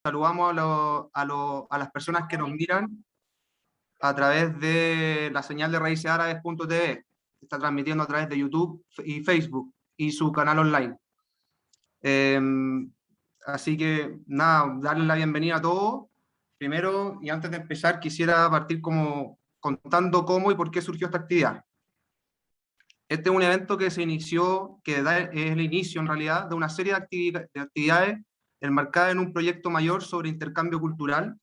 Saludamos a las personas que nos miran a través de la señal de raicesárabes.tv, que está transmitiendo a través de YouTube y Facebook, y su canal online. Así que, nada, darles la bienvenida a todos. Primero, y antes de empezar, quisiera partir contando cómo y por qué surgió esta actividad. Este es un evento que se inició, es el inicio en realidad de una serie de actividades enmarcadas en un proyecto mayor sobre intercambio cultural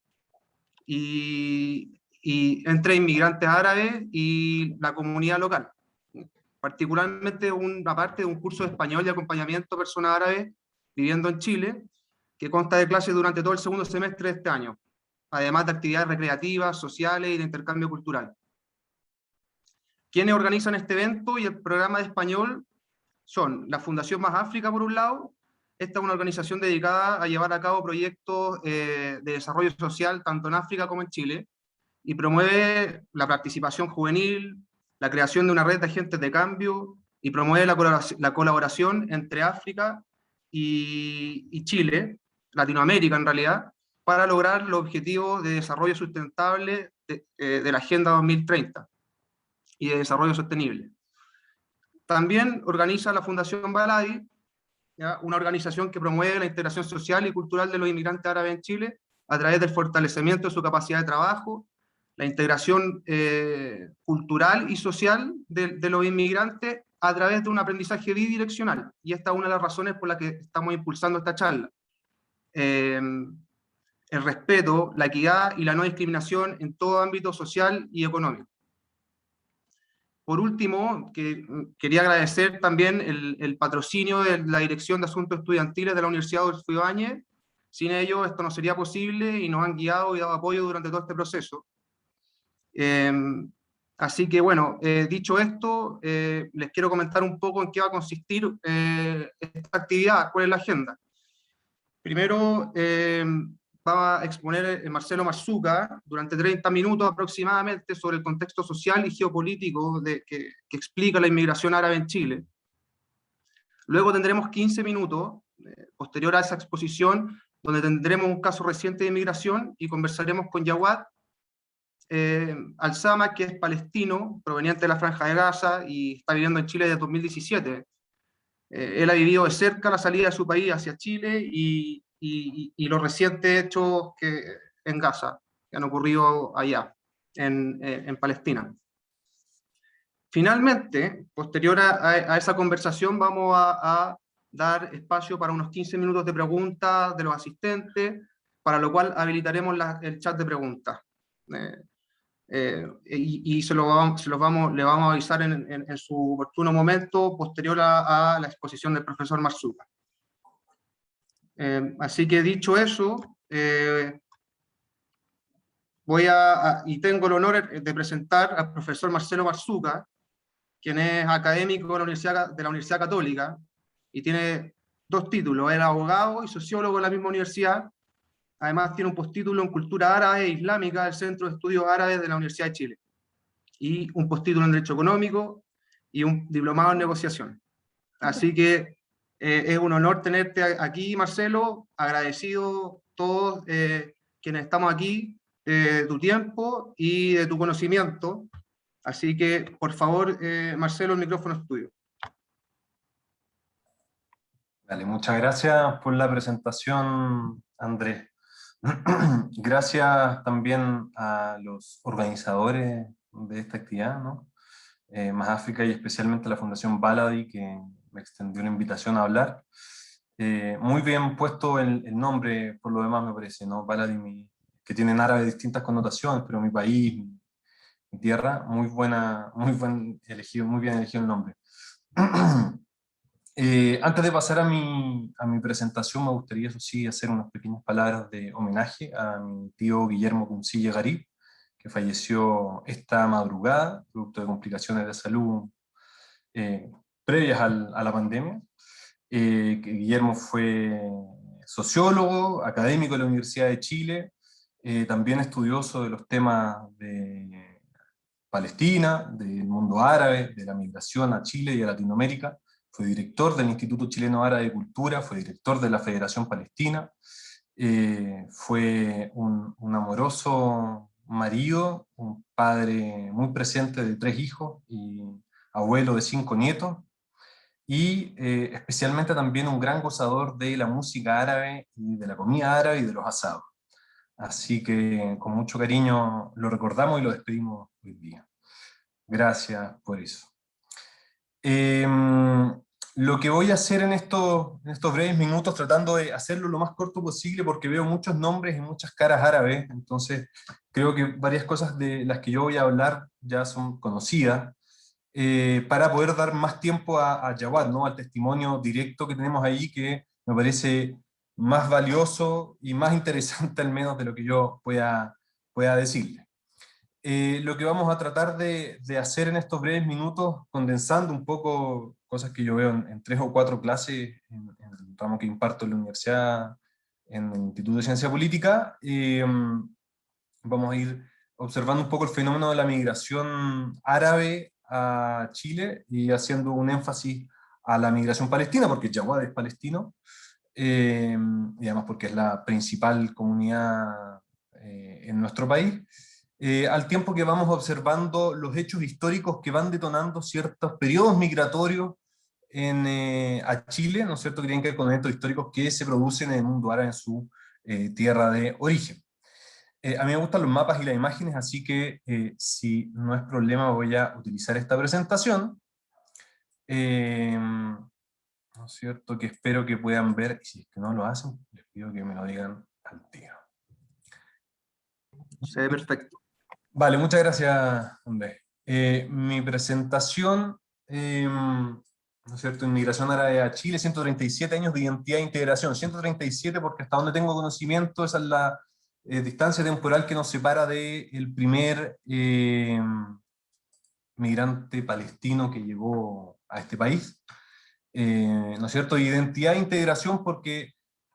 y entre inmigrantes árabes y la comunidad local. Particularmente una parte de un curso de español y acompañamiento a personas árabes viviendo en Chile, que consta de clases durante todo el segundo semestre de este año, además de actividades recreativas, sociales y de intercambio cultural. Quienes organizan este evento y el programa de español son la Fundación Más África, por un lado. Esta es una organización dedicada a llevar a cabo proyectos de desarrollo social tanto en África como en Chile, y promueve la participación juvenil, la creación de una red de agentes de cambio, y promueve la colaboración entre África y Chile, Latinoamérica en realidad, para lograr los objetivos de desarrollo sustentable de la Agenda 2030 y de desarrollo sostenible. También organiza la Fundación Baladi, ¿ya? Una organización que promueve la integración social y cultural de los inmigrantes árabes en Chile a través del fortalecimiento de su capacidad de trabajo, la integración cultural y social de los inmigrantes a través de un aprendizaje bidireccional. Y esta es una de las razones por las que estamos impulsando esta charla. El respeto, la equidad y la no discriminación en todo ámbito social y económico. Por último, quería agradecer también el patrocinio de la Dirección de Asuntos Estudiantiles de la Universidad Adolfo Ibáñez. Sin ellos esto no sería posible y nos han guiado y dado apoyo durante todo este proceso. Así que bueno, dicho esto, les quiero comentar un poco en qué va a consistir esta actividad, cuál es la agenda. Primero, va a exponer Marcelo Marzuca durante 30 minutos aproximadamente sobre el contexto social y geopolítico que explica la inmigración árabe en Chile. Luego tendremos 15 minutos, posterior a esa exposición, donde tendremos un caso reciente de inmigración y conversaremos con Jawad Al-Sama, que es palestino, proveniente de la Franja de Gaza y está viviendo en Chile desde 2017. Él ha vivido de cerca la salida de su país hacia Chile y los recientes hechos en Gaza, que han ocurrido allá, en Palestina. Finalmente, posterior a esa conversación, vamos a dar espacio para unos 15 minutos de preguntas de los asistentes, para lo cual habilitaremos el chat de preguntas. Y le vamos a avisar en su oportuno momento, posterior a la exposición del profesor Marzuca. Así que dicho eso, y tengo el honor de presentar al profesor Marcelo Marzuca, quien es académico de la Universidad Católica, y tiene 2 títulos, es abogado y sociólogo en la misma universidad. Además tiene un postítulo en Cultura Árabe e Islámica del Centro de Estudios Árabes de la Universidad de Chile, y un postítulo en Derecho Económico, y un diplomado en Negociación. Así que es un honor tenerte aquí, Marcelo, agradecido todos quienes estamos aquí, de tu tiempo y de tu conocimiento. Así que, por favor, Marcelo, el micrófono es tuyo. Vale, muchas gracias por la presentación, Andrés. Gracias también a los organizadores de esta actividad, ¿no? Más África y especialmente a la Fundación Baladi, que me extendió la invitación a hablar. Muy bien puesto el nombre, por lo demás me parece, ¿no? Baladi, que tiene en árabe distintas connotaciones, pero mi país, mi tierra, muy bien elegido el nombre. Antes de pasar a mi presentación, me gustaría, eso sí, hacer unas pequeñas palabras de homenaje a mi tío Guillermo Cuncilla Garib, que falleció esta madrugada, producto de complicaciones de salud previas a la pandemia. Guillermo fue sociólogo, académico de la Universidad de Chile, también estudioso de los temas de Palestina, del mundo árabe, de la migración a Chile y a Latinoamérica. Fue director del Instituto Chileno Árabe de Cultura, fue director de la Federación Palestina, Fue un amoroso marido, un padre muy presente de 3 hijos y abuelo de 5 nietos, y especialmente también un gran gozador de la música árabe y de la comida árabe y de los asados. Así que con mucho cariño lo recordamos y lo despedimos hoy día. Gracias por eso. Lo que voy a hacer en estos breves minutos, tratando de hacerlo lo más corto posible, porque veo muchos nombres y muchas caras árabes, entonces creo que varias cosas de las que yo voy a hablar ya son conocidas, para poder dar más tiempo a Jawad, ¿no? Al testimonio directo que tenemos ahí, que me parece más valioso y más interesante al menos de lo que yo pueda decirle. Lo que vamos a tratar de hacer en estos breves minutos, condensando un poco cosas que yo veo en 3 o 4 clases en el ramo que imparto en la universidad, en el Instituto de Ciencia Política, vamos a ir observando un poco el fenómeno de la migración árabe a Chile y haciendo un énfasis a la migración palestina, porque Jawad es palestino, y además porque es la principal comunidad en nuestro país, al tiempo que vamos observando los hechos históricos que van detonando ciertos periodos migratorios a Chile, ¿no es cierto?, que tienen que ver con eventos históricos que se producen en el mundo árabe en su tierra de origen. A mí me gustan los mapas y las imágenes, así que si no es problema voy a utilizar esta presentación. ¿No es cierto? Que espero que puedan ver, y si es que no lo hacen, les pido que me lo digan al tiro. Se ve perfecto. Vale, muchas gracias, Andrés. Mi presentación, ¿no es cierto? Inmigración árabe a Chile, 137 años de identidad e integración. 137 porque hasta donde tengo conocimiento, esa es la distancia temporal que nos separa del primer migrante palestino que llegó a este país. ¿No es cierto? Identidad e integración porque,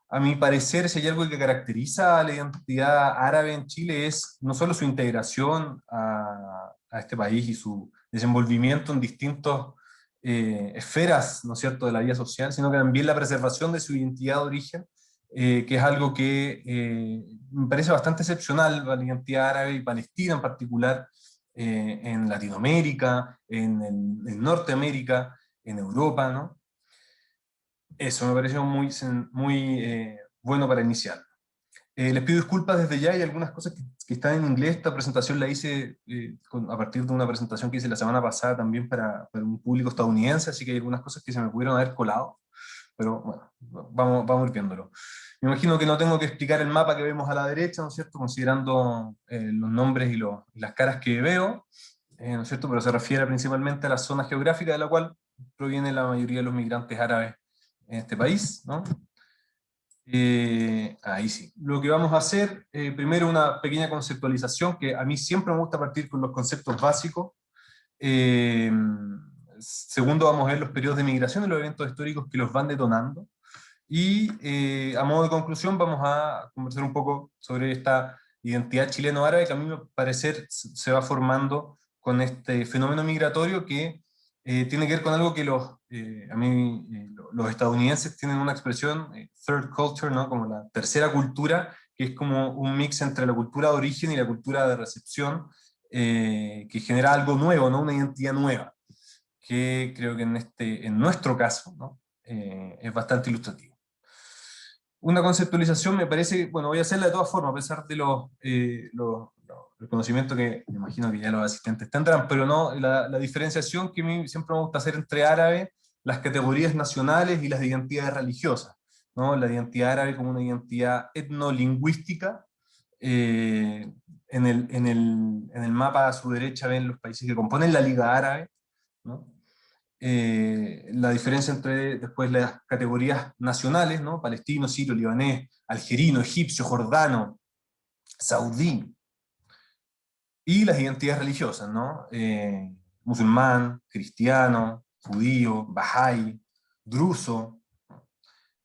a mi parecer, si hay algo que caracteriza a la identidad árabe en Chile es no solo su integración a este país y su desenvolvimiento en distintas esferas, ¿no es cierto?, de la vida social, sino que también la preservación de su identidad de origen, que es algo que me parece bastante excepcional, la identidad árabe y palestina en particular, en Latinoamérica, en Norteamérica, en Europa, ¿no? Eso me pareció muy bueno para iniciar. Les pido disculpas desde ya, hay algunas cosas que están en inglés. Esta presentación la hice a partir de una presentación que hice la semana pasada también para un público estadounidense, así que hay algunas cosas que se me pudieron haber colado, pero bueno, vamos ir viéndolo. Me imagino que no tengo que explicar el mapa que vemos a la derecha, ¿no es cierto?, considerando los nombres y las caras que veo, ¿no es cierto?, pero se refiere principalmente a la zona geográfica de la cual proviene la mayoría de los migrantes árabes en este país, ¿no? Ahí sí. Lo que vamos a hacer, primero una pequeña conceptualización, que a mí siempre me gusta partir con los conceptos básicos. Eh, Segundo, vamos a ver los periodos de migración y los eventos históricos que los van detonando. Y a modo de conclusión vamos a conversar un poco sobre esta identidad chileno-árabe que a mí me parecer se va formando con este fenómeno migratorio que tiene que ver con algo que los estadounidenses tienen una expresión, third culture, ¿no?, como la tercera cultura, que es como un mix entre la cultura de origen y la cultura de recepción, que genera algo nuevo, ¿no?, una identidad nueva, que creo que en nuestro caso, ¿no?, es bastante ilustrativo. Una conceptualización me parece, bueno, voy a hacerla de todas formas, a pesar de el conocimiento que me imagino que ya los asistentes tendrán, pero no, la diferenciación que a mí siempre me gusta hacer entre árabe, las categorías nacionales y las identidades religiosas, ¿no? La identidad árabe como una identidad etnolingüística. En el mapa a su derecha ven los países que componen la Liga Árabe, ¿no? La diferencia entre después las categorías nacionales, ¿no?, palestino, sirio, libanés, algerino, egipcio, jordano, saudí, y las identidades religiosas, ¿no? Musulmán, cristiano, judío, bahai, druso.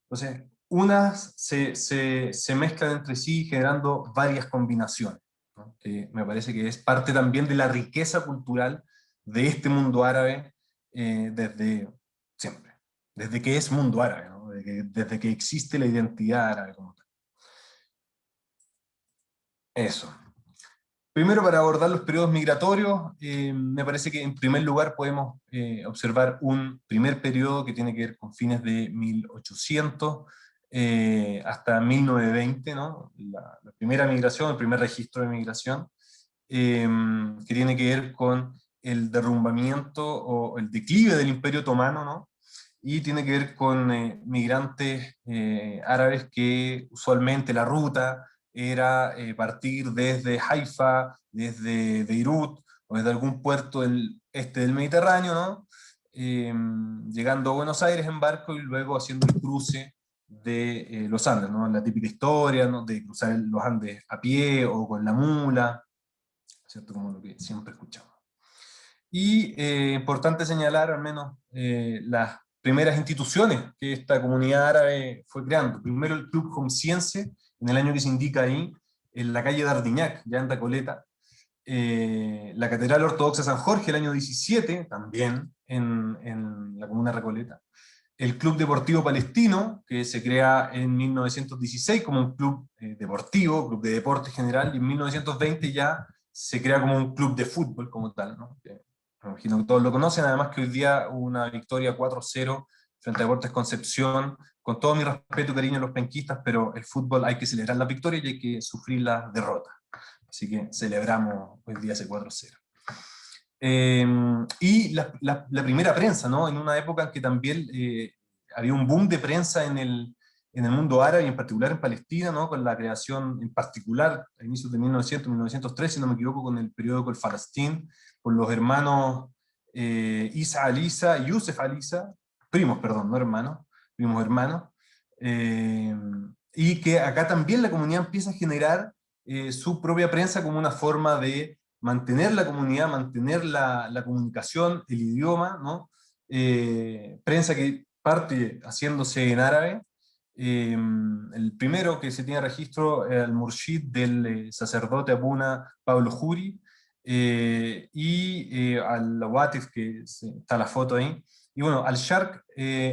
Entonces, unas se mezclan entre sí generando varias combinaciones, ¿no?, que me parece que es parte también de la riqueza cultural de este mundo árabe desde siempre, desde que es mundo árabe, ¿no?, desde que existe la identidad árabe como tal. Eso. Primero, para abordar los periodos migratorios, me parece que en primer lugar podemos observar un primer periodo que tiene que ver con fines de 1800 hasta 1920, ¿no? La primera migración, el primer registro de migración, que tiene que ver con el derrumbamiento o el declive del Imperio Otomano, ¿no? Y tiene que ver con migrantes árabes que usualmente la ruta era partir desde Haifa, desde Beirut, o desde algún puerto del este del Mediterráneo, ¿no? Llegando a Buenos Aires en barco y luego haciendo el cruce de los Andes, ¿no? La típica historia, ¿no? De cruzar los Andes a pie o con la mula, ¿cierto? Como lo que siempre escuchamos. Y importante señalar al menos las primeras instituciones que esta comunidad árabe fue creando. Primero el Club Homsiense, en el año que se indica ahí, en la calle d'Ardignac, ya en Recoleta. La Catedral Ortodoxa San Jorge, el año 17, también en la comuna de Recoleta. El Club Deportivo Palestino, que se crea en 1916 como un club deportivo, club de deporte general, y en 1920 ya se crea como un club de fútbol como tal, ¿no? Me imagino que todos lo conocen, además que hoy día hubo una victoria 4-0 frente a Deportes Concepción, con todo mi respeto y cariño a los penquistas, pero el fútbol hay que celebrar las victorias y hay que sufrir las derrotas. Así que celebramos hoy día ese 4-0. Y la primera prensa, ¿no? En una época en que también había un boom de prensa en el mundo árabe y en particular en Palestina, ¿no? Con la creación en particular a inicios de 1900, 1903, si no me equivoco, con el periódico El Falastín, con los hermanos Isa Alisa y Yusef Alisa, primos, perdón, no hermanos, primos hermanos, y que acá también la comunidad empieza a generar su propia prensa como una forma de mantener la comunidad, mantener la comunicación, el idioma, ¿no? Prensa que parte haciéndose en árabe. El primero que se tiene registro es el murshid del sacerdote Abuna Pablo Juri, y al Watif, que está la foto ahí, y bueno, al Sharq,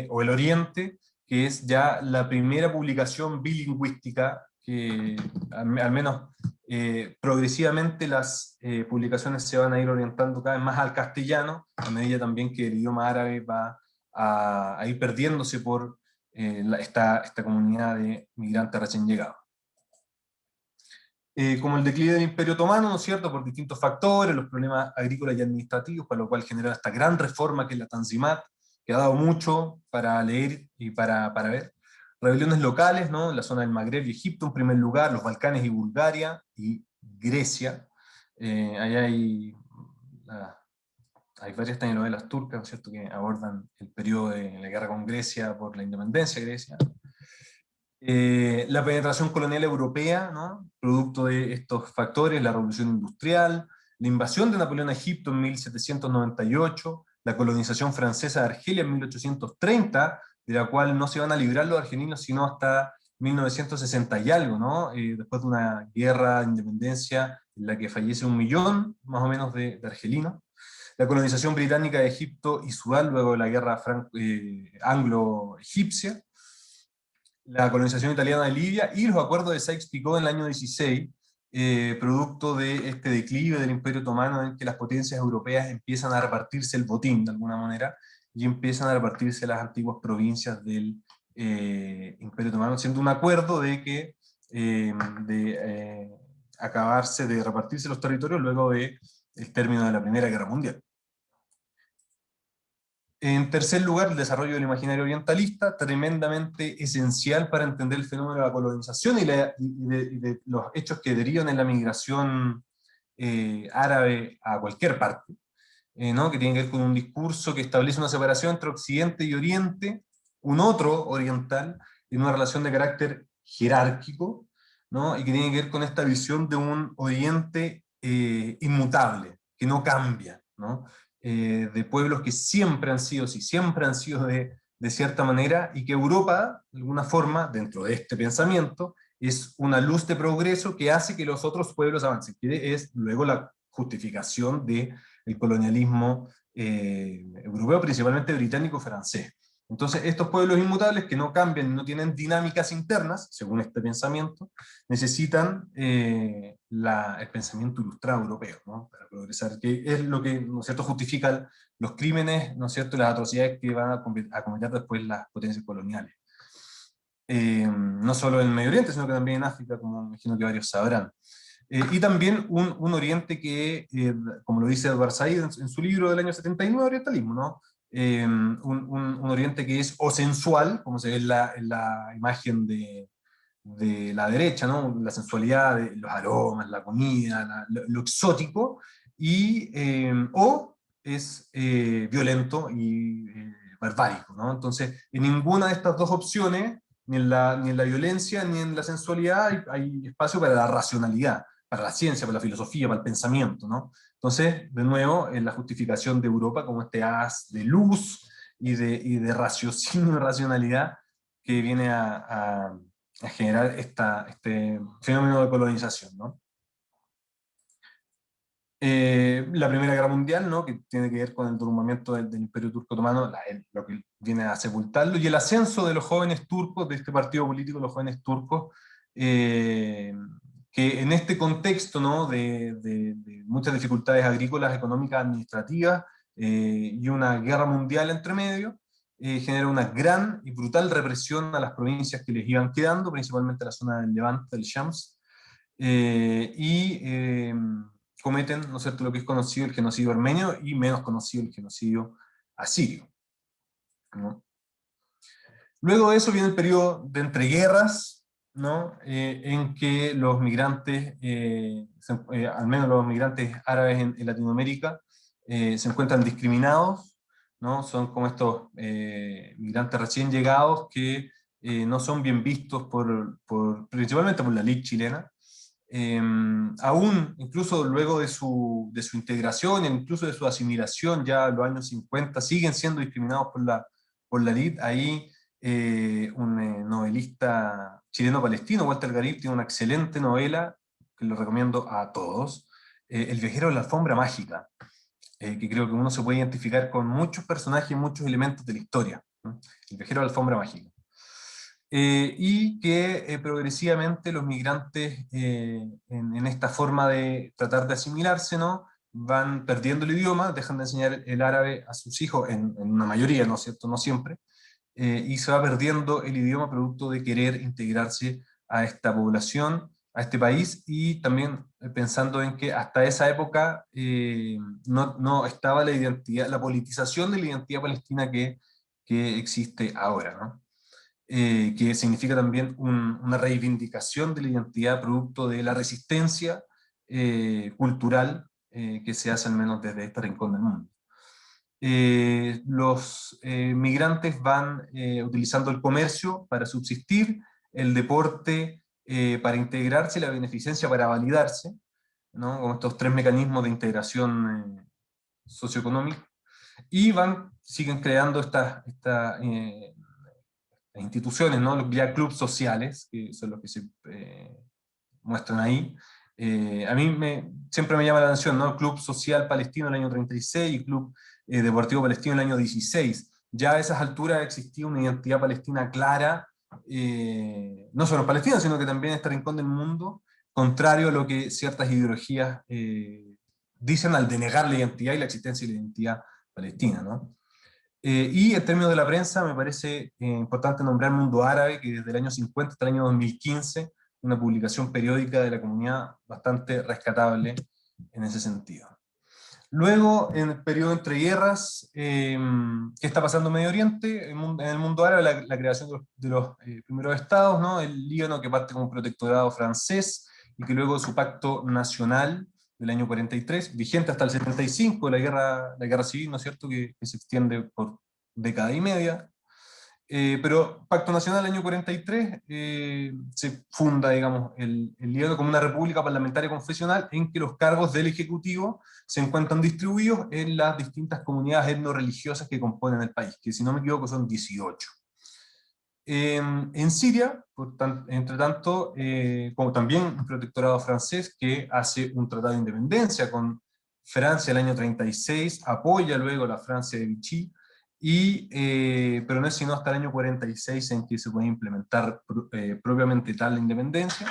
o el Oriente, que es ya la primera publicación bilingüística que al menos progresivamente las publicaciones se van a ir orientando cada vez más al castellano, a medida también que el idioma árabe va a ir perdiéndose por esta comunidad de migrantes recién llegados. Como el declive del Imperio Otomano, ¿no es cierto?, por distintos factores, los problemas agrícolas y administrativos, para lo cual genera esta gran reforma que es la Tanzimat, que ha dado mucho para leer y para ver. Rebeliones locales, ¿no?, en la zona del Magreb y Egipto en primer lugar, los Balcanes y Bulgaria y Grecia. Ahí hay varias telenovelas turcas, ¿no es cierto?, que abordan el periodo de la guerra con Grecia por la independencia de Grecia. La penetración colonial europea, ¿no?, producto de estos factores, la revolución industrial, la invasión de Napoleón a Egipto en 1798, la colonización francesa de Argelia en 1830, de la cual no se van a librar los argelinos sino hasta 1960 y algo, ¿no? Después de una guerra de independencia en la que fallece 1 millón, más o menos, de argelinos. La colonización británica de Egipto y Sudán luego de la guerra anglo-egipcia, la colonización italiana de Libia y los acuerdos de Sykes-Picot en el año 16, producto de este declive del Imperio Otomano en que las potencias europeas empiezan a repartirse el botín de alguna manera y empiezan a repartirse las antiguas provincias del Imperio Otomano, siendo un acuerdo de que acabarse de repartirse los territorios luego del término de la Primera Guerra Mundial. En tercer lugar, el desarrollo del imaginario orientalista, tremendamente esencial para entender el fenómeno de la colonización y de los hechos que derivan en la migración árabe a cualquier parte, ¿no?, que tiene que ver con un discurso que establece una separación entre Occidente y Oriente, un otro oriental, en una relación de carácter jerárquico, ¿no?, y que tiene que ver con esta visión de un Oriente inmutable, que no cambia, ¿no?, de pueblos que siempre han sido, sí, siempre han sido de cierta manera, y que Europa, de alguna forma, dentro de este pensamiento, es una luz de progreso que hace que los otros pueblos avancen, que es luego la justificación del colonialismo europeo, principalmente británico-francés. Entonces, estos pueblos inmutables que no cambian, no tienen dinámicas internas, según este pensamiento, necesitan el pensamiento ilustrado europeo, ¿no? Para progresar, que es lo que, ¿no es cierto?, justifica los crímenes, ¿no es cierto?, las atrocidades que van a cometer después las potencias coloniales. No solo en el Medio Oriente, sino que también en África, como me imagino que varios sabrán. Y también un Oriente que, como lo dice Edward Said en su libro del año 79, Orientalismo, ¿no? Un Oriente que es o sensual, como se ve en la imagen de la derecha, ¿no? La sensualidad, de los aromas, la comida, lo exótico, o es violento y barbárico, ¿no? Entonces, en ninguna de estas dos opciones, ni en la violencia ni en la sensualidad, hay espacio para la racionalidad, para la ciencia, para la filosofía, para el pensamiento, ¿no? Entonces, de nuevo, en la justificación de Europa como este haz de luz y de raciocinio y racionalidad que viene a generar este fenómeno de colonización, ¿no? La Primera Guerra Mundial, ¿no?, que tiene que ver con el derrumbamiento del Imperio Turco Otomano, lo que viene a sepultarlo, y el ascenso de los jóvenes turcos, de este partido político, los jóvenes turcos, eh, que en este contexto, ¿no?, de muchas dificultades agrícolas, económicas, administrativas, y una guerra mundial entre medio, genera una gran y brutal represión a las provincias que les iban quedando, principalmente la zona del Levante, del Shams, cometen, ¿no es cierto?, lo que es conocido el genocidio armenio y menos conocido el genocidio asirio, ¿no? Luego de eso viene el periodo de entreguerras, ¿no? En que los migrantes, al menos los migrantes árabes en Latinoamérica, se encuentran discriminados, ¿no? Son como estos migrantes recién llegados que no son bien vistos principalmente por la ley chilena. Aún, incluso luego de su integración, incluso de su asimilación ya en los años 50, siguen siendo discriminados por la elite. Ahí un novelista chileno-palestino, Walter Garib, tiene una excelente novela que lo recomiendo a todos, El viajero de la alfombra mágica, que creo que uno se puede identificar con muchos personajes, muchos elementos de la historia, ¿no? El viajero de la alfombra mágica. Y que progresivamente los migrantes en esta forma de tratar de asimilarse, ¿no?, van perdiendo el idioma, dejan de enseñar el árabe a sus hijos, en una mayoría, ¿no es cierto?, no siempre, y se va perdiendo el idioma producto de querer integrarse a esta población, a este país, y también pensando en que hasta esa época no estaba la identidad, la politización de la identidad palestina que existe ahora, ¿no? Que significa también una reivindicación de la identidad producto de la resistencia cultural que se hace al menos desde este rincón del mundo. Los migrantes van utilizando el comercio para subsistir, el deporte para integrarse, la beneficencia para validarse, ¿no?, con estos tres mecanismos de integración socioeconómica, y siguen creando estas instituciones, ¿no?, los ya clubes sociales, que son los que se muestran ahí. A mí siempre me llama la atención, ¿no?, Club Social Palestino en el año 36 y Club Deportivo Palestino en el año 16. Ya a esas alturas existía una identidad palestina clara, no solo en Palestina, sino que también en este rincón del mundo, contrario a lo que ciertas ideologías dicen al denegar la identidad y la existencia de la identidad palestina, ¿no? Y en términos de la prensa, me parece importante nombrar Mundo Árabe, que desde el año 50 hasta el año 2015, una publicación periódica de la comunidad bastante rescatable en ese sentido. Luego, en el periodo entre guerras, ¿qué está pasando en Medio Oriente? En el mundo árabe, la creación de los primeros estados, ¿no? El Líbano, que parte como un protectorado francés, y que luego su pacto nacional del año 43, vigente hasta el 75, la guerra civil, ¿no es cierto?, que se extiende por década y media. Pero Pacto Nacional del año 43 se funda, digamos, el Líbano como una república parlamentaria confesional en que los cargos del Ejecutivo se encuentran distribuidos en las distintas comunidades etno-religiosas que componen el país, que si no me equivoco son 18. En Siria, entre tanto, como también un protectorado francés que hace un tratado de independencia con Francia el año 36, apoya luego la Francia de Vichy, pero no es sino hasta el año 46 en que se puede implementar propiamente tal la independencia,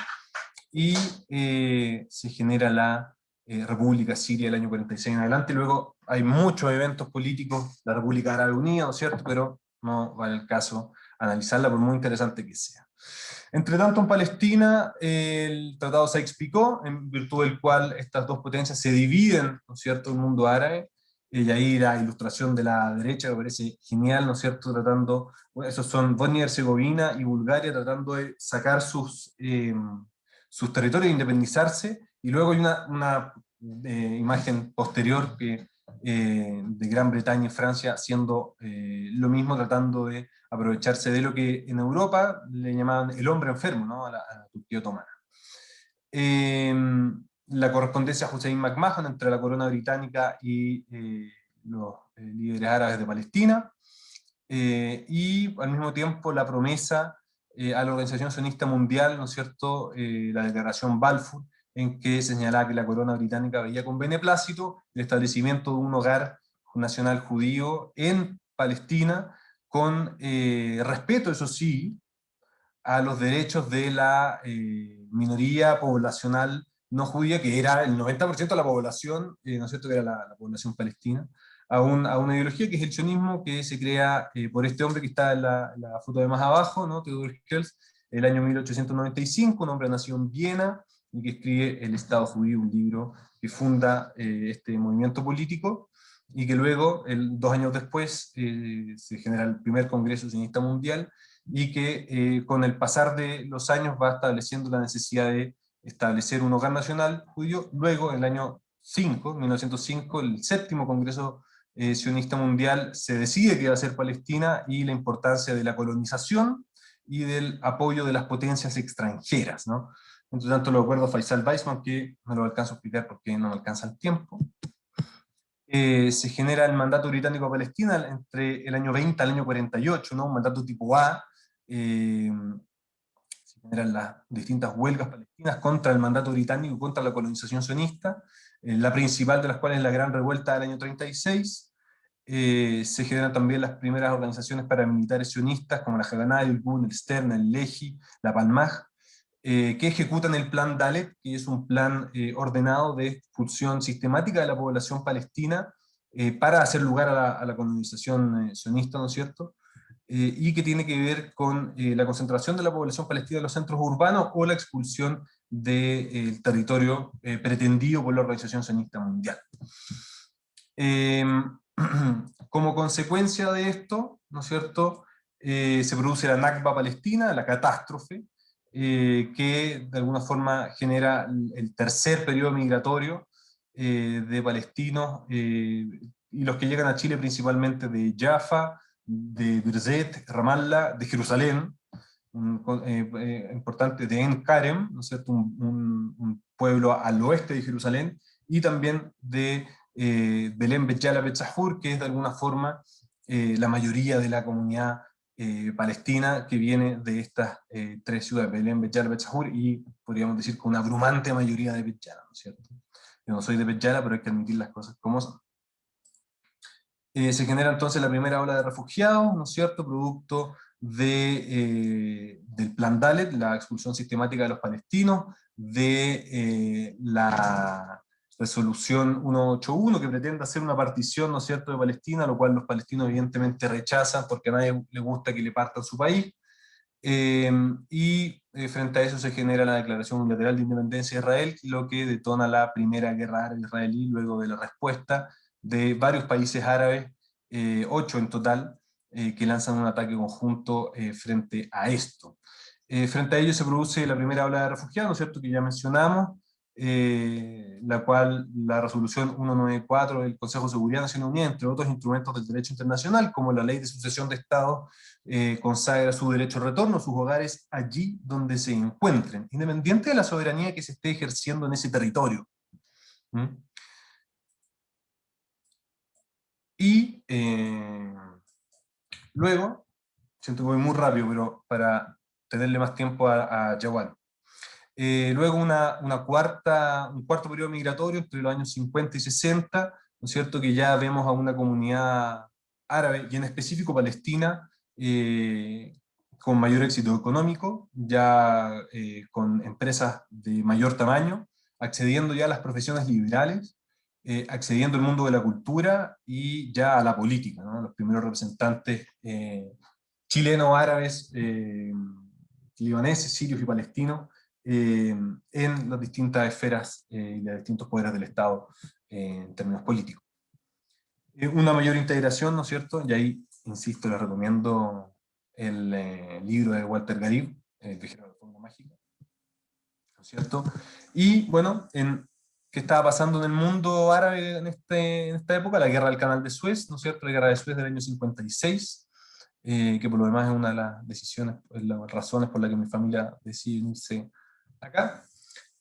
y se genera la República Siria el año 46 en adelante. Luego hay muchos eventos políticos, la República Árabe Unida, ¿no es cierto?, pero no vale el caso analizarla por muy interesante que sea. Entre tanto, en Palestina, el Tratado Sykes-Picot, en virtud del cual estas dos potencias se dividen, ¿no es cierto?, el mundo árabe, y ahí la ilustración de la derecha me parece genial, ¿no es cierto?, tratando, bueno, esos son Bosnia y Herzegovina y Bulgaria, tratando de sacar sus territorios e independizarse, y luego hay una imagen posterior que, de Gran Bretaña y Francia haciendo lo mismo, tratando de aprovecharse de lo que en Europa le llamaban el hombre enfermo, ¿no?, a la Turquía otomana. La correspondencia Hussein McMahon entre la corona británica y los líderes árabes de Palestina, y al mismo tiempo la promesa a la Organización Sionista Mundial, ¿no es cierto?, la declaración Balfour, en que señalaba que la corona británica veía con beneplácito el establecimiento de un hogar nacional judío en Palestina, con respeto, eso sí, a los derechos de la minoría poblacional no judía, que era el 90% de la población, ¿no es cierto?, que era la población palestina, a una ideología que es el sionismo, que se crea por este hombre que está en la foto de más abajo, ¿no?, Theodor Herzl, el año 1895, un hombre nacido en Viena, y que escribe El Estado Judío, un libro que funda este movimiento político, y que luego, 2 años después, se genera el primer Congreso Sionista Mundial, y que con el pasar de los años va estableciendo la necesidad de establecer un hogar nacional judío. Luego, en el año 1905, el séptimo Congreso Sionista Mundial se decide que va a ser Palestina, y la importancia de la colonización y del apoyo de las potencias extranjeras, ¿no? Entre tanto, lo acuerdo Faisal Weizmann, que no lo alcanzo a explicar porque no me alcanza el tiempo. Se genera el mandato británico a Palestina entre el año 20 al año 48, ¿no?, un mandato tipo A. Se generan las distintas huelgas palestinas contra el mandato británico, contra la colonización sionista, la principal de las cuales es la Gran Revuelta del año 36. Se generan también las primeras organizaciones paramilitares sionistas, como la Haganah, el Gun, el Stern, el Lehi, la Palmaj, que ejecutan el plan Dalet, que es un plan ordenado de expulsión sistemática de la población palestina para hacer lugar a la colonización sionista, ¿no es cierto?, y que tiene que ver con la concentración de la población palestina en los centros urbanos, o la expulsión del territorio pretendido por la Organización Sionista Mundial. Como consecuencia de esto, ¿no es cierto?, se produce la Nakba palestina, la catástrofe, que de alguna forma genera el tercer periodo migratorio de palestinos, y los que llegan a Chile principalmente de Jaffa, de Birzeit, Ramallah, de Jerusalén, importante, de En Karem, ¿no es cierto?, un pueblo al oeste de Jerusalén, y también de Belén Bet Yala Bet Sahur, que es de alguna forma la mayoría de la comunidad palestina, que viene de estas 3 ciudades, Belén, Bet Yala, Bet Sahur, y podríamos decir con una abrumante mayoría de Bet Yala, ¿no es cierto? Yo no soy de Bet Yala, pero hay que admitir las cosas como son. Se genera entonces la primera ola de refugiados, ¿no es cierto?, producto del plan Dalet, la expulsión sistemática de los palestinos, de la resolución 181, que pretende hacer una partición, ¿no es cierto?, de Palestina, lo cual los palestinos evidentemente rechazan, porque a nadie le gusta que le partan su país. Frente a eso se genera la Declaración Unilateral de Independencia de Israel, lo que detona la primera guerra árabe-israelí, luego de la respuesta de varios países árabes, 8 en total, que lanzan un ataque conjunto frente a esto. Frente a ello se produce la primera ola de refugiados, ¿no es cierto?, que ya mencionamos, la cual la resolución 194 del Consejo de Seguridad de Naciones Unidas, entre otros instrumentos del derecho internacional, como la Ley de Sucesión de Estados, consagra su derecho al retorno a sus hogares allí donde se encuentren, independiente de la soberanía que se esté ejerciendo en ese territorio. ¿Mm? Y luego, siento que voy muy rápido, pero para tenerle más tiempo a Jawad. Luego un cuarto periodo migratorio entre los años 50 y 60, ¿no es cierto?, que ya vemos a una comunidad árabe, y en específico Palestina, con mayor éxito económico, ya con empresas de mayor tamaño, accediendo ya a las profesiones liberales, accediendo al mundo de la cultura y ya a la política, ¿no? Los primeros representantes chilenos, árabes, libaneses, sirios y palestinos, en las distintas esferas y los distintos poderes del Estado en términos políticos. Una mayor integración, ¿no es cierto? Y ahí, insisto, les recomiendo el libro de Walter Garib, El viajero de la fórmula mágica, ¿no es cierto? Y bueno, ¿qué estaba pasando en el mundo árabe en esta época? La guerra del Canal de Suez, ¿no es cierto? La guerra de Suez del año 56, que por lo demás es una de las decisiones, las razones por las que mi familia decide unirse acá.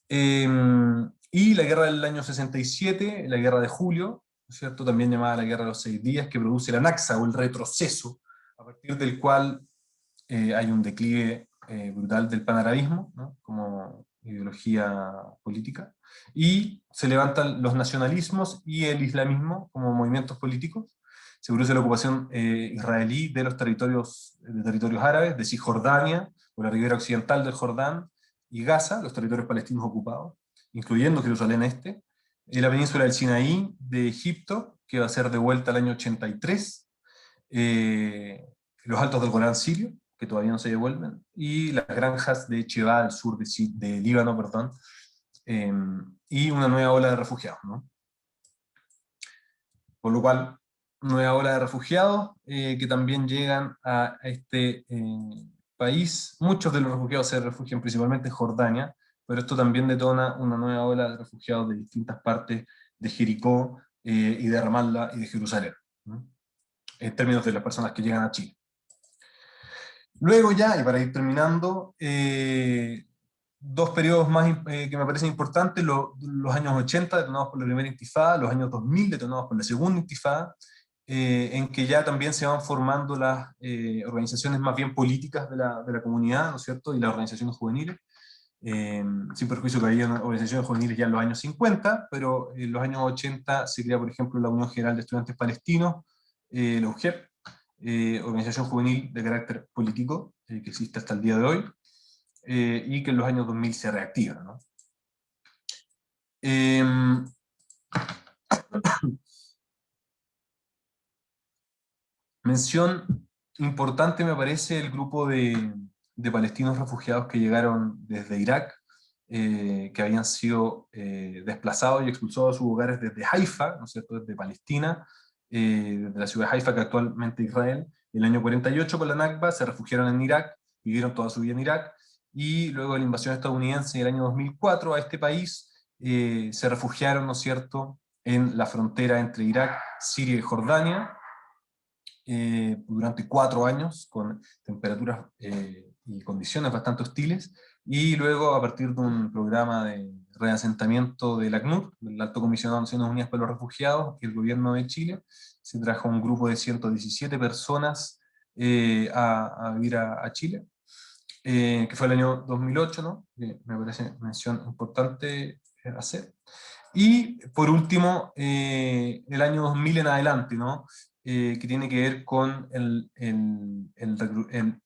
Y la guerra del año 67, la guerra de julio, ¿no es cierto? También llamada la guerra de los 6 días, que produce la Nakba o el retroceso, a partir del cual hay un declive brutal del panarabismo, ¿no? Como ideología política, y se levantan los nacionalismos y el islamismo como movimientos políticos. Se produce la ocupación israelí de los territorios árabes, de Cisjordania, o la ribera occidental del Jordán, y Gaza, los territorios palestinos ocupados, incluyendo Jerusalén Este, la península del Sinaí de Egipto, que va a ser devuelta al año 83, los altos del Golán sirio, que todavía no se devuelven, y las granjas de Chebá, al sur de Líbano, perdón, y una nueva ola de refugiados, ¿no? Por lo cual, nueva ola de refugiados que también llegan a este país. Muchos de los refugiados se refugian principalmente en Jordania, pero esto también detona una nueva ola de refugiados de distintas partes de Jericó y de Ramallah y de Jerusalén, ¿no? En términos de las personas que llegan a Chile. Luego ya, y para ir terminando, dos periodos más que me parecen importantes, los años 80 detonados por la primera intifada, los años 2000 detonados por la segunda intifada, en que ya también se van formando las organizaciones más bien políticas de la comunidad, ¿no es cierto?, y las organizaciones juveniles, sin perjuicio que había organizaciones juveniles ya en los años 50, pero en los años 80 se crea, por ejemplo, la Unión General de Estudiantes Palestinos, la UGEP, organización juvenil de carácter político, que existe hasta el día de hoy, y que en los años 2000 se reactiva, ¿no? Mención importante me parece el grupo de palestinos refugiados que llegaron desde Irak, que habían sido desplazados y expulsados de sus hogares desde Haifa, ¿no es cierto?, desde Palestina, desde la ciudad de Haifa, que actualmente es Israel. En el año 48 con la Nakba se refugiaron en Irak, vivieron toda su vida en Irak, y luego de la invasión estadounidense en el año 2004 a este país, se refugiaron, ¿no es cierto?, en la frontera entre Irak, Siria y Jordania, durante 4 años, con temperaturas y condiciones bastante hostiles, y luego a partir de un programa de reasentamiento del ACNUR, del Alto Comisionado de Naciones Unidas para los Refugiados, y el gobierno de Chile, se trajo un grupo de 117 personas a vivir a Chile, que fue el año 2008, ¿no? Que me parece mención importante hacer. Y por último, el año 2000 en adelante, ¿no? Que tiene que ver con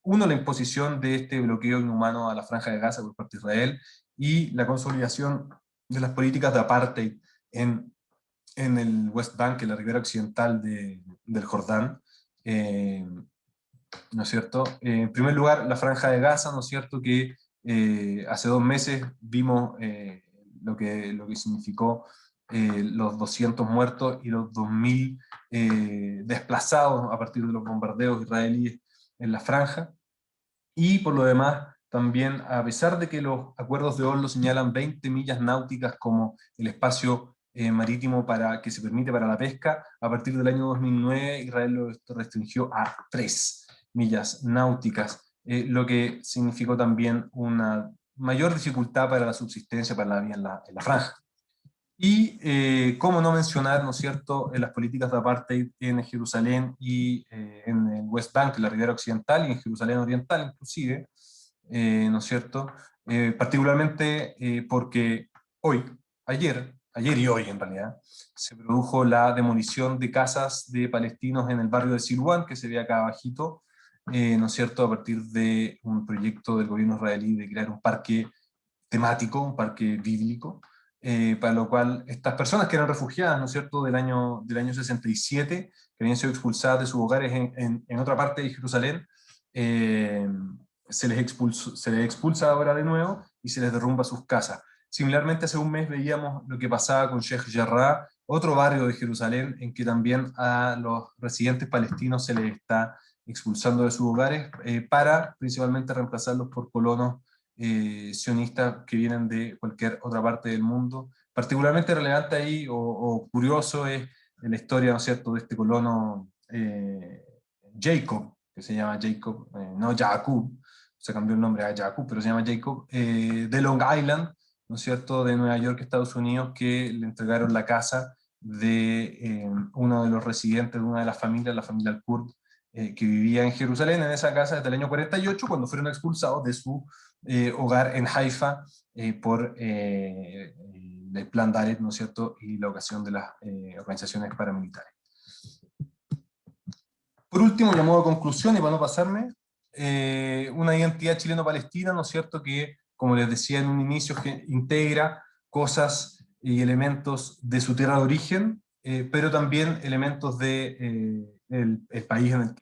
la imposición de este bloqueo inhumano a la Franja de Gaza por parte de Israel, y la consolidación de las políticas de apartheid en el West Bank, en la ribera occidental del Jordán, ¿no es cierto? En primer lugar, la Franja de Gaza, ¿no es cierto?, que hace 2 meses vimos lo que significó los 200 muertos y los 2000 desplazados a partir de los bombardeos israelíes en la franja. Y por lo demás, también, a pesar de que los acuerdos de Oslo señalan 20 millas náuticas como el espacio marítimo que se permite para la pesca, a partir del año 2009 Israel lo restringió a 3 millas náuticas, lo que significó también una mayor dificultad para la subsistencia, para la vida en la franja. Y cómo no mencionar, ¿no es cierto?, en las políticas de apartheid en Jerusalén y en el West Bank, en la ribera occidental, y en Jerusalén oriental inclusive, ¿no es cierto?, particularmente porque ayer ayer y hoy en realidad, se produjo la demolición de casas de palestinos en el barrio de Silwan, que se ve acá abajito, ¿no es cierto?, a partir de un proyecto del gobierno israelí de crear un parque temático, un parque bíblico, para lo cual estas personas que eran refugiadas, ¿no es cierto?, del año 67, que habían sido expulsadas de sus hogares en otra parte de Jerusalén, eh, se les expulsa ahora de nuevo y se les derrumba sus casas. Similarmente, hace un mes veíamos lo que pasaba con Sheikh Jarrah, otro barrio de Jerusalén, en que también a los residentes palestinos se les está expulsando de sus hogares para principalmente reemplazarlos por colonos sionistas que vienen de cualquier otra parte del mundo. Particularmente relevante ahí o curioso es la historia, ¿no es cierto?, de este colono Jacob, que se llama Jacob, no Jacob, se cambió el nombre a Jacob, pero se llama Jacob, de Long Island, ¿no es cierto?, de Nueva York, Estados Unidos, que le entregaron la casa de uno de los residentes de una de las familias, la familia Al-Kurd, que vivía en Jerusalén, en esa casa desde el año 48, cuando fueron expulsados de su hogar en Haifa por el plan Dalet, ¿no es cierto?, y la ocasión de las organizaciones paramilitares. Por último, y a modo de conclusión, y para no pasarme, una identidad chileno-palestina, ¿no es cierto?, que, como les decía en un inicio, que integra cosas y elementos de su tierra de origen, pero también elementos de el país en el que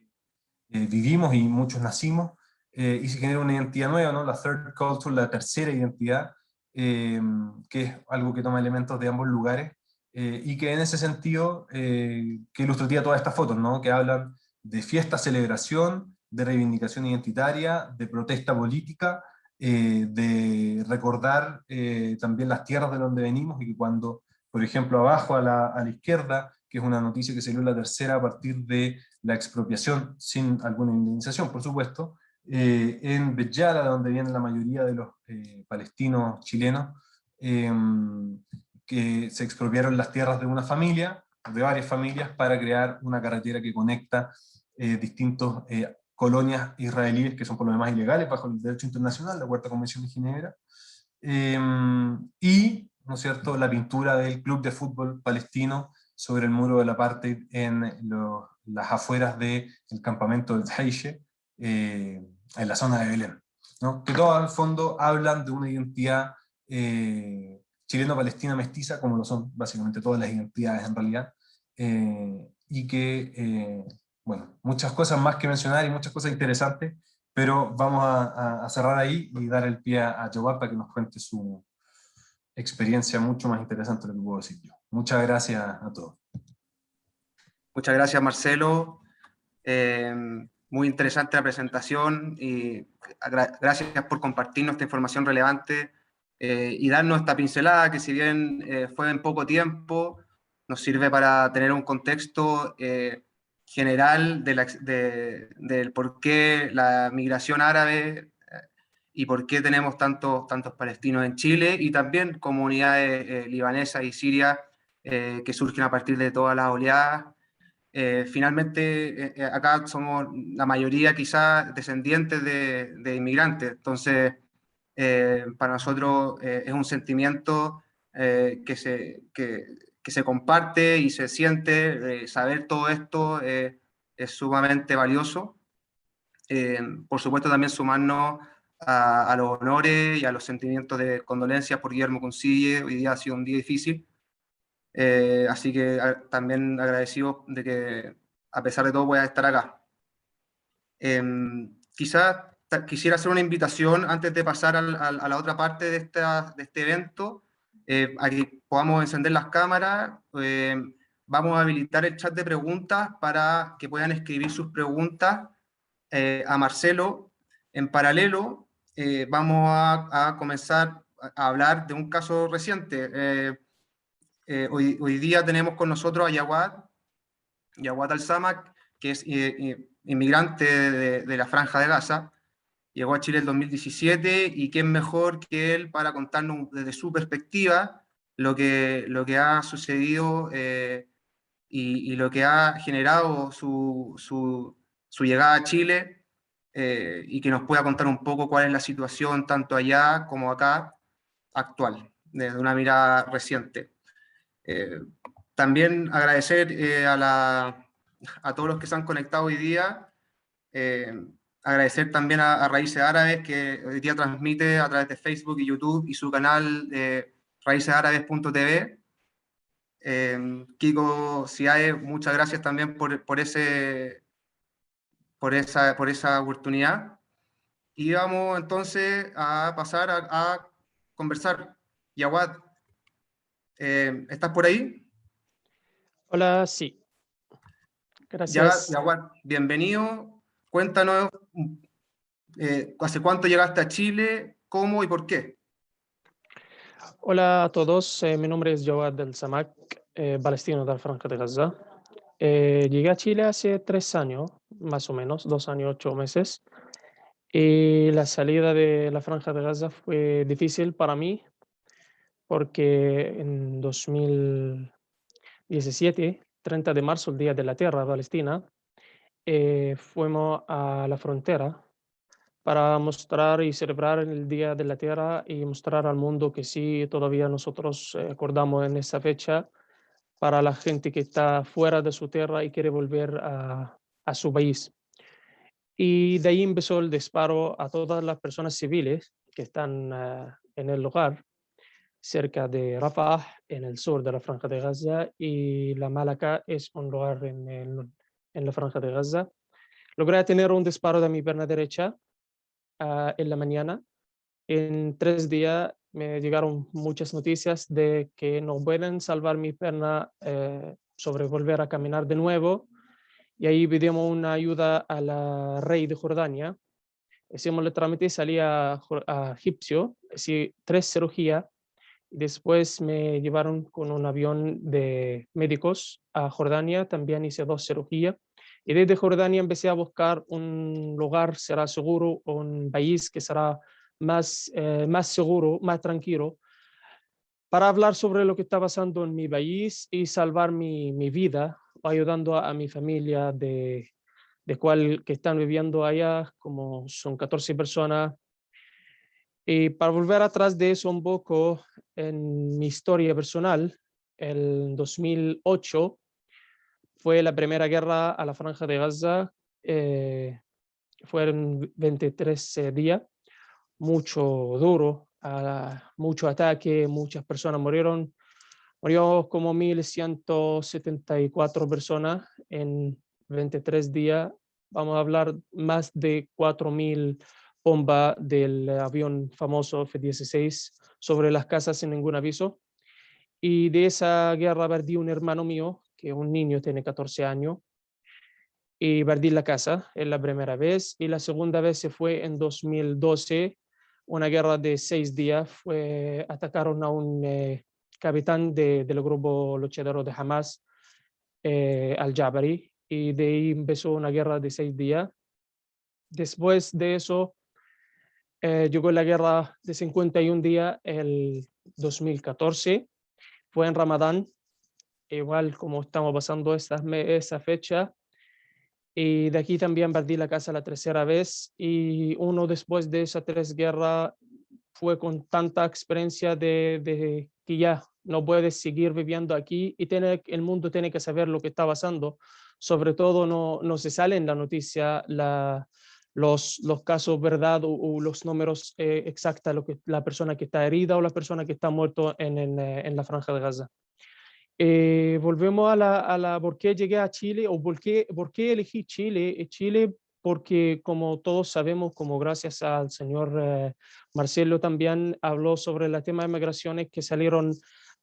vivimos y muchos nacimos, y se genera una identidad nueva, ¿no? La third culture, la tercera identidad, que es algo que toma elementos de ambos lugares, y que en ese sentido, que ilustraría todas estas fotos, ¿no? Que hablan de fiesta, celebración, de reivindicación identitaria, de protesta política, de recordar también las tierras de donde venimos, y que cuando, por ejemplo, abajo a la izquierda, que es una noticia que salió en la tercera a partir de la expropiación, sin alguna indemnización, por supuesto, en Béjara, donde vienen la mayoría de los palestinos chilenos, que se expropiaron las tierras de una familia, de varias familias, para crear una carretera que conecta distintas colonias israelíes, que son por lo demás ilegales bajo el derecho internacional, la Cuarta Convención de Ginebra, y, ¿no es cierto?, la pintura del club de fútbol palestino sobre el muro del apartheid en las afueras del campamento de Taiche, en la zona de Belén, ¿no? Que todos al fondo hablan de una identidad chileno-palestina mestiza, como lo son básicamente todas las identidades en realidad, y que, bueno, muchas cosas más que mencionar y muchas cosas interesantes, pero vamos a cerrar ahí y dar el pie a Joab para que nos cuente su experiencia mucho más interesante de lo que puedo decir yo. Muchas gracias a todos. Muchas gracias, Marcelo. Muy interesante la presentación y gracias por compartirnos esta información relevante y darnos esta pincelada que, si bien fue en poco tiempo, nos sirve para tener un contexto general del por qué la migración árabe y por qué tenemos tantos palestinos en Chile, y también comunidades libanesas y sirias que surgen a partir de todas las oleadas. Finalmente, acá somos la mayoría quizás descendientes de inmigrantes, entonces para nosotros es un sentimiento que se comparte y se siente. Saber todo esto es sumamente valioso. Por supuesto, también sumarnos a los honores y a los sentimientos de condolencias por Guillermo Cuncille. Hoy día ha sido un día difícil. Así que también agradecido de que, a pesar de todo, pueda estar acá. Quizás quisiera hacer una invitación antes de pasar a la otra parte de este evento, a que podamos encender las cámaras. Vamos a habilitar el chat de preguntas para que puedan escribir sus preguntas a Marcelo. En paralelo, vamos a comenzar a hablar de un caso reciente. Hoy día tenemos con nosotros a Yawad Al-Samak, que es inmigrante de la Franja de Gaza. Llegó a Chile en 2017, y quién mejor que él para contarnos desde su perspectiva lo que ha sucedido y lo que ha generado su llegada a Chile, y que nos pueda contar un poco cuál es la situación tanto allá como acá actual, desde una mirada reciente. Eh, También agradecer a todos los que se han conectado hoy día. Agradecer también a Raíces Árabes, que hoy día transmite a través de Facebook y YouTube y su canal raicesárabes.tv. Kiko Ciae, muchas gracias también por esa oportunidad. Y vamos entonces a pasar a conversar. Yawad, ¿estás por ahí? Hola, sí, gracias. Yawad, bienvenido. Cuéntanos, ¿hace cuánto llegaste a Chile? ¿Cómo y por qué? Hola a todos, mi nombre es Jawad El Samak, palestino de la Franja de Gaza. Llegué a Chile hace 3 años, más o menos, 2 años, 8 meses. Y la salida de la Franja de Gaza fue difícil para mí porque en 2017, 30 de marzo, el Día de la Tierra Palestina, fuimos a la frontera para mostrar y celebrar el Día de la Tierra y mostrar al mundo que sí, todavía nosotros acordamos en esa fecha para la gente que está fuera de su tierra y quiere volver a su país. Y de ahí empezó el disparo a todas las personas civiles que están en el lugar, cerca de Rafah, en el sur de la Franja de Gaza, y la Malaka es un lugar en la Franja de Gaza. Logré tener un disparo de mi pierna derecha en la mañana. En 3 días me llegaron muchas noticias de que no pueden salvar mi pierna sobre volver a caminar de nuevo. Y ahí pedimos una ayuda a la rey de Jordania. Hicimos el trámite y salí a Egipcio, hice 3 cirugías. Después me llevaron con un avión de médicos a Jordania, también hice 2 cirugías. Y desde Jordania empecé a buscar un lugar, será seguro, un país que será más seguro, más tranquilo, para hablar sobre lo que está pasando en mi país y salvar mi vida, ayudando a mi familia de cual que están viviendo allá, como son 14 personas. Y para volver atrás de eso un poco, en mi historia personal, el 2008 fue la primera guerra a la Franja de Gaza. Fueron 23 días, mucho duro, mucho ataque, muchas personas murieron. Murió como 1.174 personas en 23 días. Vamos a hablar más de 4.000 bombas del avión famoso F-16 sobre las casas sin ningún aviso. Y de esa guerra perdí un hermano mío, que un niño tiene 14 años, y perdí la casa, es la primera vez. Y la segunda vez se fue en 2012, una guerra de 6 días. Atacaron a un capitán del grupo luchador de Hamas, al-Jabari, y de ahí empezó una guerra de 6 días. Después de eso, llegó la guerra de 51 días, el 2014, fue en Ramadán, igual como estamos pasando esa fecha. Y de aquí también perdí la casa la tercera vez, y uno después de esas 3 guerras fue con tanta experiencia de que ya no puedes seguir viviendo aquí y el mundo tiene que saber lo que está pasando. Sobre todo no se sale en la noticia los casos, ¿verdad? O los números exactos, la persona que está herida o la persona que está muerto en la Franja de Gaza. Volvemos a por qué llegué a Chile o por qué elegí Chile. Chile porque, como todos sabemos, como gracias al señor Marcelo también habló sobre el tema de migraciones que salieron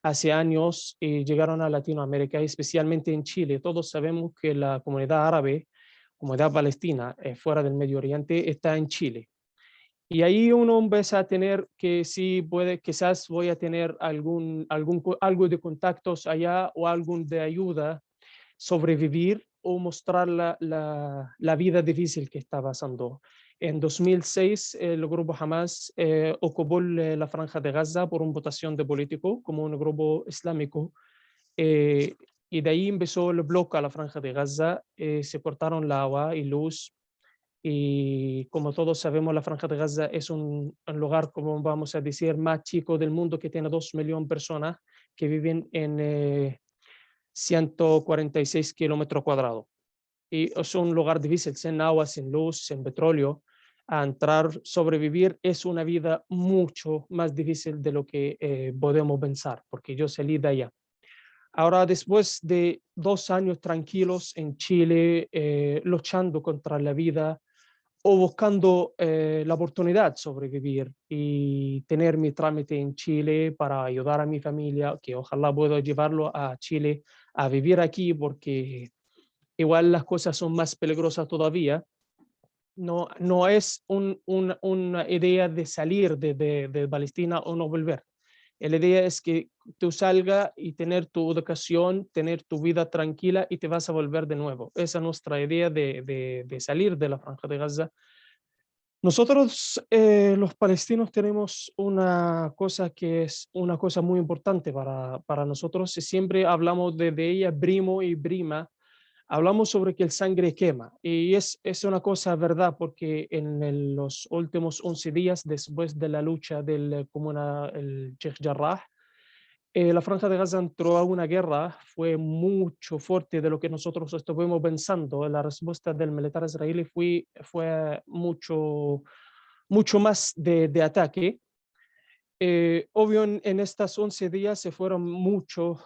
hace años y llegaron a Latinoamérica, especialmente en Chile. Todos sabemos que la comunidad árabe, comunidad palestina, fuera del Medio Oriente, está en Chile. Y ahí uno empieza a tener que sí puede, quizás voy a tener algo de contactos allá o algo de ayuda, sobrevivir o mostrar la vida difícil que está pasando. En 2006, el grupo Hamas ocupó la Franja de Gaza por una votación de político como un grupo islámico. eh, y de ahí empezó el bloque a la Franja de Gaza. Se cortaron la agua y luz, y como todos sabemos, la Franja de Gaza es un lugar, como vamos a decir, más chico del mundo, que tiene 2 millones de personas, que viven en 146 kilómetros cuadrados. Y es un lugar difícil, sin agua, sin luz, sin petróleo. A entrar, sobrevivir es una vida mucho más difícil de lo que podemos pensar, porque yo salí de allá. Ahora, después de 2 años tranquilos en Chile, luchando contra la vida o buscando la oportunidad de sobrevivir y tener mi trámite en Chile para ayudar a mi familia, que ojalá pueda llevarlo a Chile a vivir aquí, porque igual las cosas son más peligrosas todavía. No es una idea de salir de Palestina o no volver. La idea es que tú salgas y tener tu educación, tener tu vida tranquila y te vas a volver de nuevo. Esa es nuestra idea de salir de la Franja de Gaza. Nosotros, los palestinos, tenemos una cosa que es una cosa muy importante para nosotros. Siempre hablamos de ella, primo y prima. Hablamos sobre que el sangre quema y es una cosa verdad, porque en los últimos 11 días después de la lucha del comuna el Sheikh Jarrah, la Franja de Gaza entró a una guerra, fue mucho fuerte de lo que nosotros estuvimos pensando. La respuesta del militar israelí fue mucho más de ataque. Obvio, en estas 11 días se fueron mucho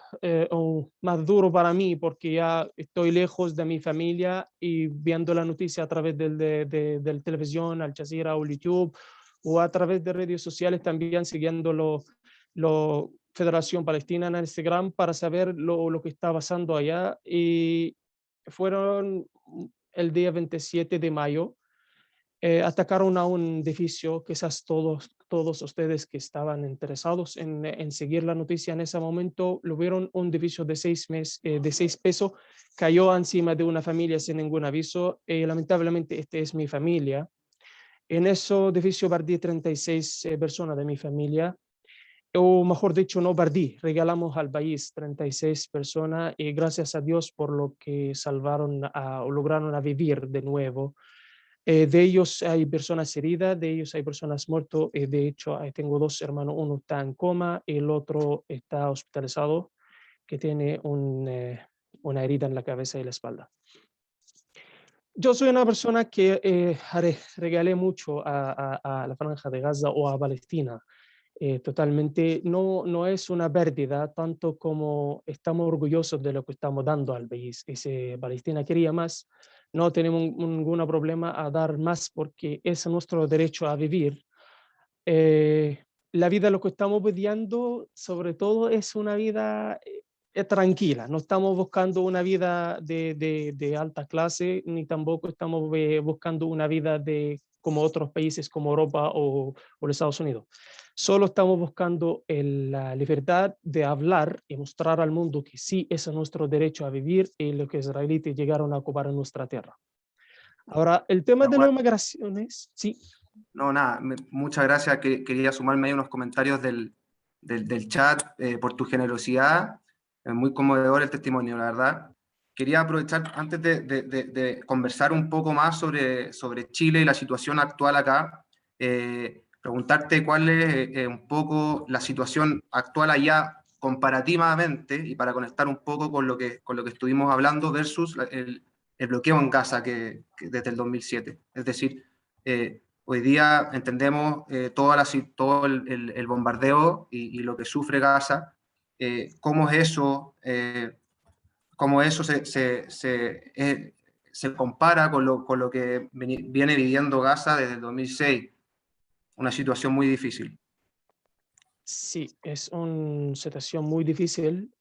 más duro para mí, porque ya estoy lejos de mi familia y viendo la noticia a través del televisión, Al Jazeera o YouTube, o a través de redes sociales también siguiendo lo Federación Palestina en Instagram para saber lo que está pasando allá. Y fueron el día 27 de mayo. Atacaron a un edificio. Quizás todos ustedes que estaban interesados en seguir la noticia en ese momento lo vieron. Un edificio de 6 pesos cayó encima de una familia sin ningún aviso. Lamentablemente, esta es mi familia. En ese edificio perdí 36 personas de mi familia, o mejor dicho, no perdí, regalamos al país 36 personas, y gracias a Dios por lo que salvaron o lograron a vivir de nuevo. De ellos hay personas heridas, de ellos hay personas muertas. De hecho, tengo 2 hermanos, uno está en coma, el otro está hospitalizado, que tiene una herida en la cabeza y la espalda. Yo soy una persona que regalé mucho a la Franja de Gaza o a Palestina. Totalmente, no es una pérdida, tanto como estamos orgullosos de lo que estamos dando al país. Y si Palestina quería más, no tenemos ningún problema a dar más, porque es nuestro derecho a vivir. La vida, lo que estamos pidiendo, sobre todo, es una vida tranquila. No estamos buscando una vida de alta clase, ni tampoco estamos buscando una vida como otros países como Europa o los Estados Unidos. Solo estamos buscando la libertad de hablar y mostrar al mundo que sí, es nuestro derecho a vivir, y lo que los israelitas llegaron a ocupar en nuestra tierra. Ahora, el tema de las migraciones, sí. No, nada, muchas gracias. Quería sumarme ahí unos comentarios del chat por tu generosidad. Es muy conmovedor el testimonio, la verdad. Quería aprovechar antes de conversar un poco más sobre Chile y la situación actual acá, preguntarte cuál es un poco la situación actual allá comparativamente, y para conectar un poco con lo que estuvimos hablando, versus el bloqueo en Gaza desde el 2007. Es decir, hoy día entendemos todo el bombardeo y lo que sufre Gaza. Cómo eso se compara con lo que viene viviendo Gaza desde el 2006, una situación muy difícil. Sí, es una situación muy difícil.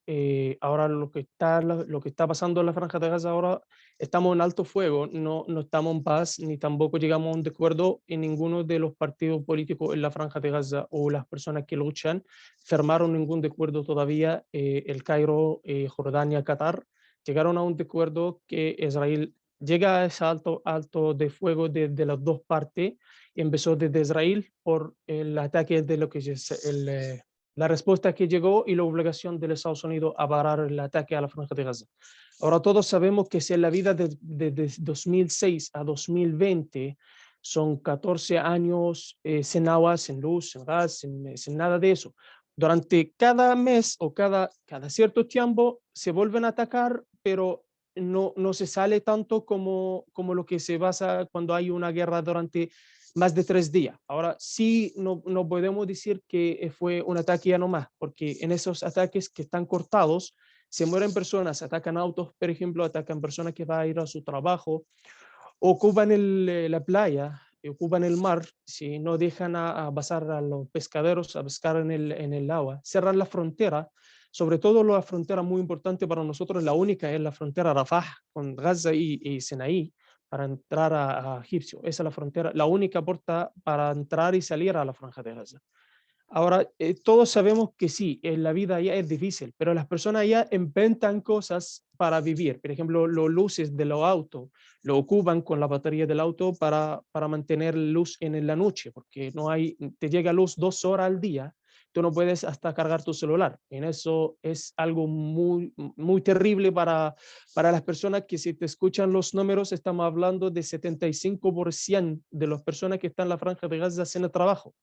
Ahora lo que está pasando en la Franja de Gaza ahora, estamos en alto fuego, no estamos en paz, ni tampoco llegamos a un acuerdo en ninguno de los partidos políticos en la Franja de Gaza, o las personas que luchan firmaron ningún acuerdo todavía. El Cairo, Jordania, Qatar llegaron a un acuerdo que Israel llega a ese alto de fuego de las dos partes. Empezó desde Israel por el ataque de lo que es la respuesta que llegó y la obligación de los Estados Unidos a parar el ataque a la Franja de Gaza. Ahora todos sabemos que si en la vida de 2006 a 2020 son 14 años sin agua, sin luz, sin gas, sin nada de eso. durante cada mes o cada cierto tiempo se vuelven a atacar, pero no se sale tanto como lo que se basa cuando hay una guerra durante más de 3 días. Ahora sí, no podemos decir que fue un ataque ya nomás, porque en esos ataques que están cortados, se mueren personas, atacan autos, por ejemplo, atacan personas que van a ir a su trabajo, ocupan la playa, ocupan el mar, si no dejan a pasar a los pescaderos a pescar en el agua, cerran la frontera, sobre todo la frontera muy importante para nosotros, la única es la frontera Rafah con Gaza y Sinaí, para entrar a Egipcio. Esa es la frontera, la única puerta para entrar y salir a la franja de Gaza. Ahora, todos sabemos que sí, la vida allá es difícil, pero las personas allá inventan cosas para vivir. Por ejemplo, los luces de los autos lo ocupan con la batería del auto para mantener luz en la noche, porque no hay, te llega luz 2 horas al día, tú no puedes hasta cargar tu celular. En eso es algo muy terrible para las personas que, si te escuchan los números, estamos hablando de 75% de las personas que están en la franja de Gaza sin el trabajo,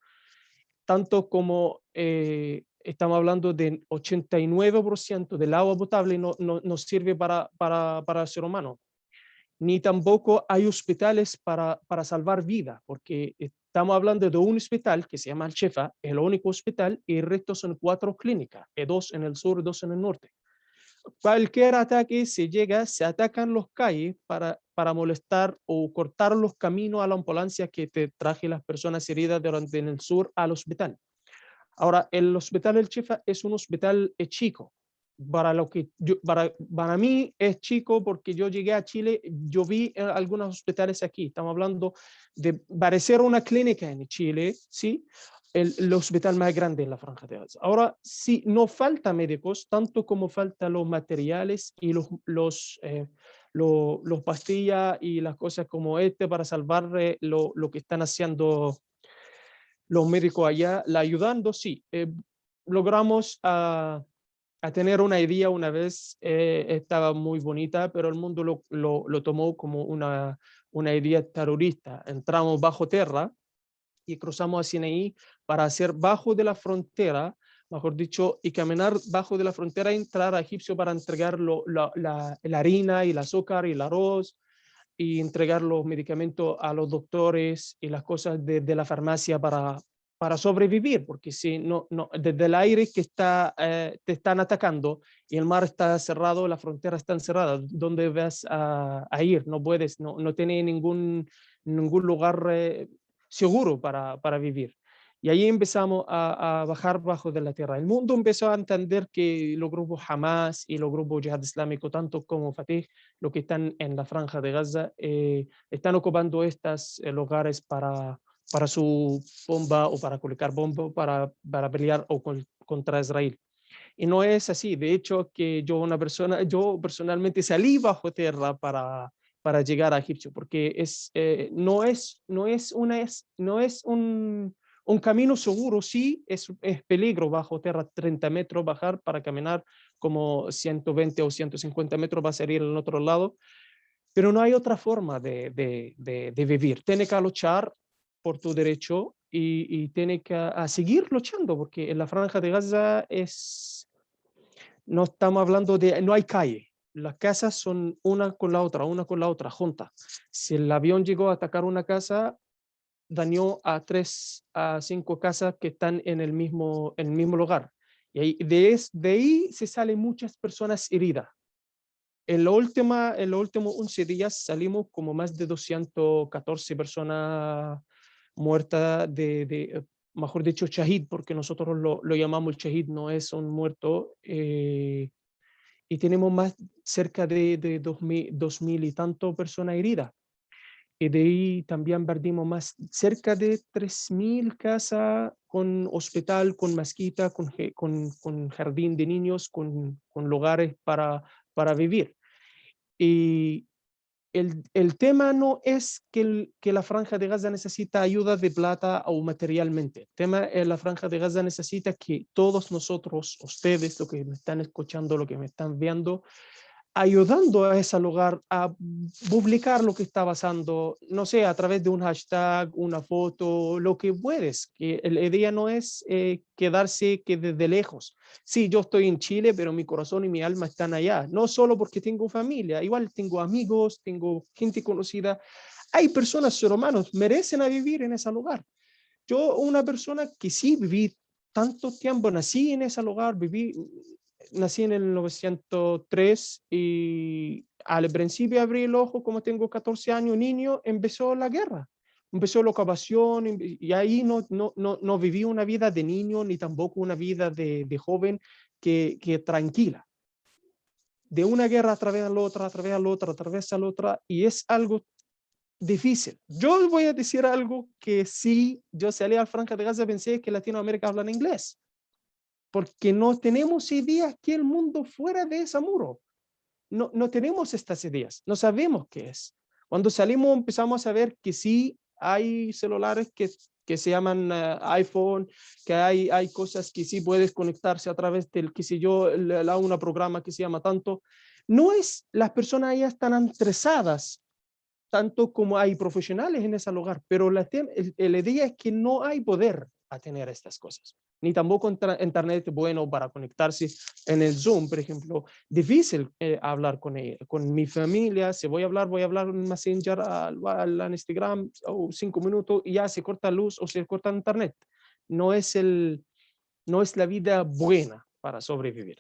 tanto como estamos hablando de 89% del agua potable no sirve para el ser humano, ni tampoco hay hospitales para salvar vidas, porque estamos hablando de un hospital que se llama Al-Shefa, es el único hospital, y el resto son 4 clínicas, 2 en el sur y 2 en el norte. Cualquier ataque se atacan los calles para molestar o cortar los caminos a la ambulancia que te traje las personas heridas durante en el sur al hospital. Ahora, el hospital El Chifa es un hospital chico. Para mí es chico porque yo llegué a Chile, yo vi algunos hospitales aquí. Estamos hablando de parecer una clínica en Chile, ¿sí? El hospital más grande en la Franja de Gaza. Ahora, sí, no falta médicos, tanto como falta los materiales y los pastillas y las cosas como para salvar lo que están haciendo los médicos allá, la ayudando, sí. Logramos a tener una idea una vez, estaba muy bonita, pero el mundo lo tomó como una idea terrorista. Entramos bajo tierra y cruzamos a Sinaí para hacer bajo de la frontera, mejor dicho, y caminar bajo de la frontera, entrar a Egipcio para entregar la harina y el azúcar y el arroz, y entregar los medicamentos a los doctores y las cosas de la farmacia para sobrevivir, porque si desde el aire que te están atacando y el mar está cerrado, la frontera está cerrada, ¿dónde vas a ir? No puedes, no tiene ningún lugar seguro para vivir. Y ahí empezamos a bajar bajo de la tierra. El mundo empezó a entender que los grupos Hamas y los grupos Jihad Islámico, tanto como Fatih, los que están en la franja de Gaza, están ocupando estos lugares para su bomba o para colocar bomba, para pelear contra Israel. Y no es así. De hecho, que yo personalmente salí bajo tierra para llegar a Egipcio, porque no es un camino seguro. Sí, es peligro bajo tierra, 30 metros bajar para caminar, como 120 o 150 metros va a salir al otro lado, pero no hay otra forma de vivir. Tienes que luchar por tu derecho y tienes que seguir luchando, porque en la franja de Gaza no estamos hablando no hay calle. Las casas son una con la otra, juntas. Si el avión llegó a atacar una casa, dañó a 3 a 5 casas que están en el mismo lugar. Y de ahí se salen muchas personas heridas. En los últimos 11 días salimos como más de 214 personas muertas mejor dicho, shahid, porque nosotros lo llamamos el shahid, no es un muerto, y tenemos cerca de 2.000 y tanto personas heridas. Y de ahí también perdimos cerca de 3.000 casas con hospital, con mezquita, con jardín de niños, con lugares para vivir. Y el tema no es que la Franja de Gaza necesita ayuda de plata o materialmente. El tema es la Franja de Gaza necesita que todos nosotros, ustedes, los que me están escuchando, los que me están viendo, ayudando a ese lugar a publicar lo que está pasando, no sé, a través de un hashtag, una foto, lo que puedes, que la idea no es quedarse que desde lejos. Sí, yo estoy en Chile, pero mi corazón y mi alma están allá, no solo porque tengo familia, igual tengo amigos, tengo gente conocida, hay personas, seres humanos, merecen a vivir en ese lugar. Yo, una persona que sí viví tanto tiempo, nací en ese lugar, nací en el 1903 y al principio abrí el ojo, como tengo 14 años, niño, empezó la guerra, empezó la ocupación y ahí no viví una vida de niño ni tampoco una vida de joven que tranquila. De una guerra a través de la otra, a través de la otra, a través de la otra, y es algo difícil. Yo voy a decir algo que sí, yo salí a Franja de Gaza, pensé que Latinoamérica habla en inglés, porque no tenemos ideas que el mundo fuera de ese muro. No tenemos estas ideas, no sabemos qué es. Cuando salimos empezamos a ver que sí hay celulares que se llaman iPhone, que hay cosas que sí puedes conectarse a través del, qué sé yo, una programa que se llama tanto. No es, las personas ya están interesadas tanto como hay profesionales en ese lugar, pero la idea es que no hay poder a tener estas cosas, ni tampoco internet bueno para conectarse en el Zoom, por ejemplo. Difícil hablar con mi familia, si voy a hablar en Messenger, al Instagram, o 5 minutos y ya se corta luz o se corta internet. No es, no es la vida buena para sobrevivir.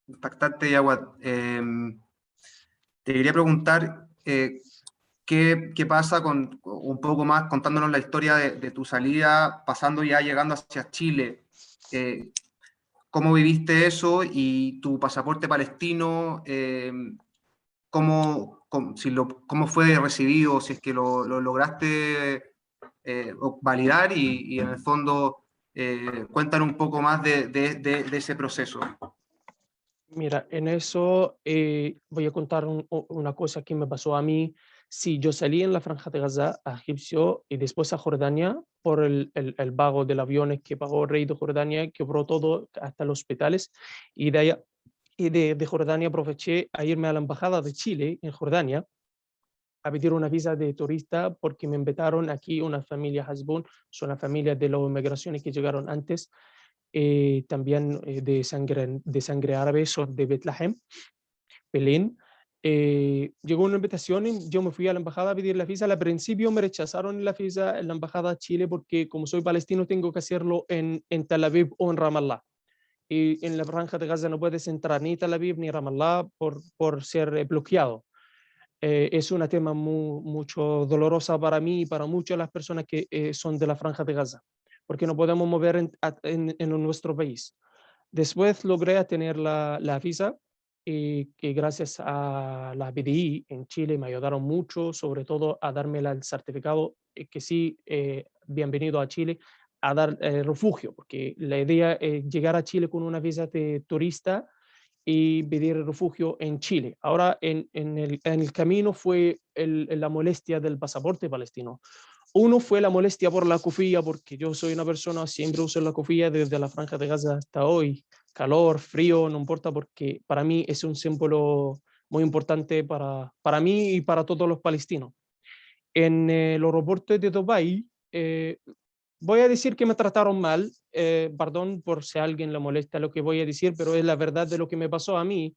Impactante, Yaguat. Te quería preguntar qué pasa con un poco más contándonos la historia de tu salida, pasando ya llegando hacia Chile. ¿Cómo viviste eso y tu pasaporte palestino? ¿Cómo fue recibido? Si es que lo lograste validar y en el fondo cuéntanos un poco más de ese proceso. Mira, en eso voy a contar una cosa que me pasó a mí. Sí, yo salí en la Franja de Gaza a Egipcio y después a Jordania por el pago del avión que pagó el rey de Jordania, quebró todo hasta los hospitales. Y de, allá, de Jordania aproveché a irme a la embajada de Chile en Jordania a pedir una visa de turista porque me invitaron aquí una familia Hasbun, son una familia de las migraciones que llegaron antes también de sangre árabe, son de Betlehem, Belén. Llegó una invitación y yo me fui a la embajada a pedir la visa. Al principio me rechazaron la visa en la embajada de Chile porque como soy palestino tengo que hacerlo en Tel Aviv o en Ramallah. Y en la franja de Gaza no puedes entrar ni Tel Aviv ni Ramallah por ser bloqueado. Es un tema mucho dolorosa para mí y para muchas de las personas que son de la franja de Gaza, porque no podemos mover en nuestro país. Después logré tener la visa y que gracias a la BDI en Chile me ayudaron mucho, sobre todo a darme el certificado que sí, bienvenido a Chile, a dar refugio, porque la idea es llegar a Chile con una visa de turista y pedir refugio en Chile. Ahora en el camino fue la molestia del pasaporte palestino. Uno fue la molestia por la cofía, porque yo soy una persona, siempre uso la cofía desde la Franja de Gaza hasta hoy. Calor, frío, no importa, porque para mí es un símbolo muy importante para mí y para todos los palestinos. En el aeropuerto de Dubái, voy a decir que me trataron mal, perdón por si a alguien le molesta lo que voy a decir, pero es la verdad de lo que me pasó a mí.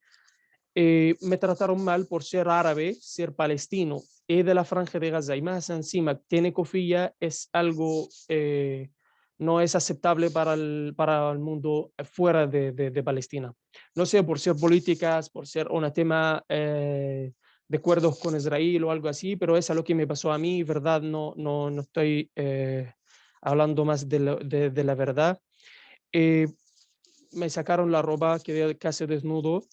Me trataron mal por ser árabe, ser palestino, y de la Franja de Gaza, y más encima tiene cofilla, es algo, no es aceptable para el mundo fuera de Palestina. No sé, por ser políticas, por ser un tema de acuerdos con Israel o algo así, pero es lo que me pasó a mí, verdad, no estoy hablando más de la verdad. Me sacaron la ropa, quedé casi desnudo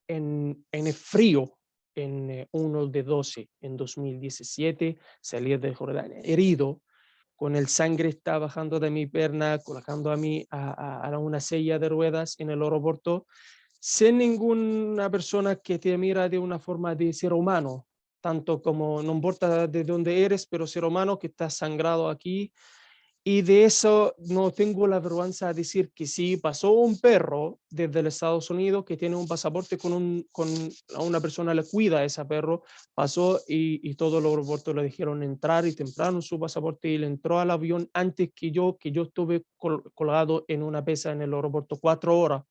en el frío, en 1 de 12, en 2017, salí de Jordania herido, con el sangre está bajando de mi pierna, colocando a mí a una silla de ruedas en el aeropuerto, sin ninguna persona que te mira de una forma de ser humano, tanto como no importa de dónde eres, pero ser humano que está sangrado aquí Y de eso no tengo la vergüenza de decir que sí, pasó un perro desde los Estados Unidos que tiene un pasaporte con a una persona le cuida a ese perro, pasó y todos los aeropuertos le dijeron entrar y temprano su pasaporte y le entró al avión antes que yo estuve colgado en una pesa en el aeropuerto 4 horas.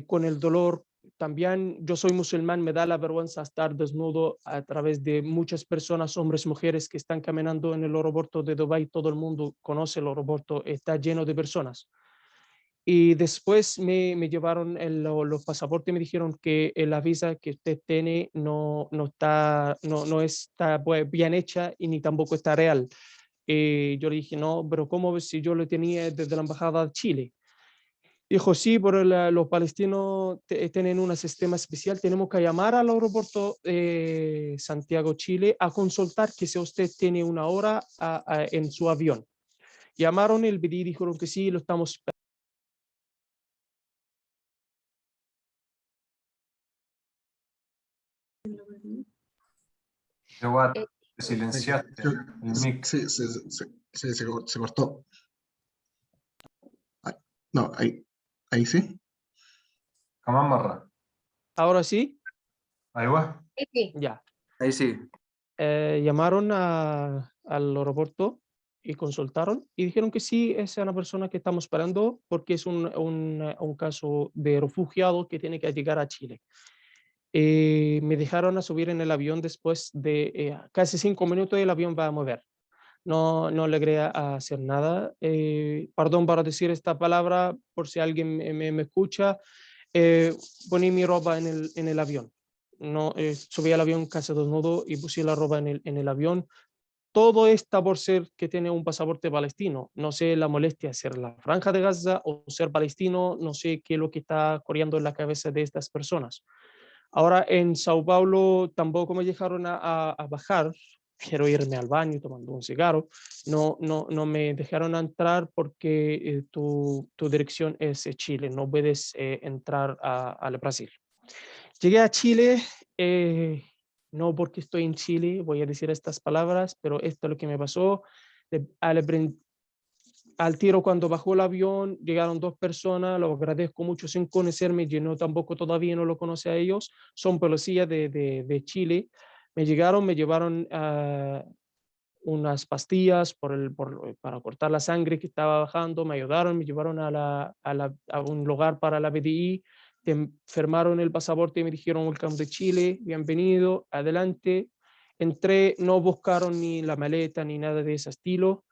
Con el dolor. También yo soy musulmán, me da la vergüenza estar desnudo a través de muchas personas, hombres, mujeres que están caminando en el aeropuerto de Dubái. Todo el mundo conoce el aeropuerto, está lleno de personas. Y después me llevaron los pasaportes y me dijeron que la visa que usted tiene no está bien hecha y ni tampoco está real. Yo le dije, no, pero ¿cómo ves si yo lo tenía desde la Embajada de Chile? Dijo, sí, pero los palestinos tienen un sistema especial, tenemos que llamar al aeropuerto Santiago, Chile, a consultar que si usted tiene una hora en su avión. Llamaron el BD y dijeron que sí, lo estamos. Igual, te silenciaste el mic. Sí, se cortó. Ay, no, ahí sí. Jamás marra. Ahora sí, Ahí va. ya. Ahí sí. Llamaron al aeropuerto y consultaron y dijeron que sí, es una persona que estamos esperando porque es un caso de refugiado que tiene que llegar a Chile. Me dejaron a subir en el avión después de casi 5 minutos y el avión va a mover. No logré hacer nada. Perdón para decir esta palabra por si alguien me escucha. Poní mi ropa en el avión. No, subí al avión casi desnudo y puse la ropa en el avión. Todo está por ser que tiene un pasaporte palestino. No sé la molestia de ser la Franja de Gaza o ser palestino. No sé qué es lo que está corriendo en la cabeza de estas personas. Ahora en Sao Paulo tampoco me dejaron a bajar. Quiero irme al baño tomando un cigarro. No me dejaron entrar porque tu dirección es Chile. No puedes entrar al Brasil. Llegué a Chile, no porque estoy en Chile, voy a decir estas palabras, pero esto es lo que me pasó. Al tiro cuando bajó el avión, llegaron 2 personas, lo agradezco mucho sin conocerme, yo no tampoco todavía no lo conoce a ellos, son policías de Chile. Me llegaron, me llevaron unas pastillas para cortar la sangre que estaba bajando, me ayudaron, me llevaron a un lugar para la BDI, te firmaron el pasaporte y me dijeron welcome de Chile, bienvenido, adelante. Entré, no buscaron ni la maleta ni nada de ese estilo.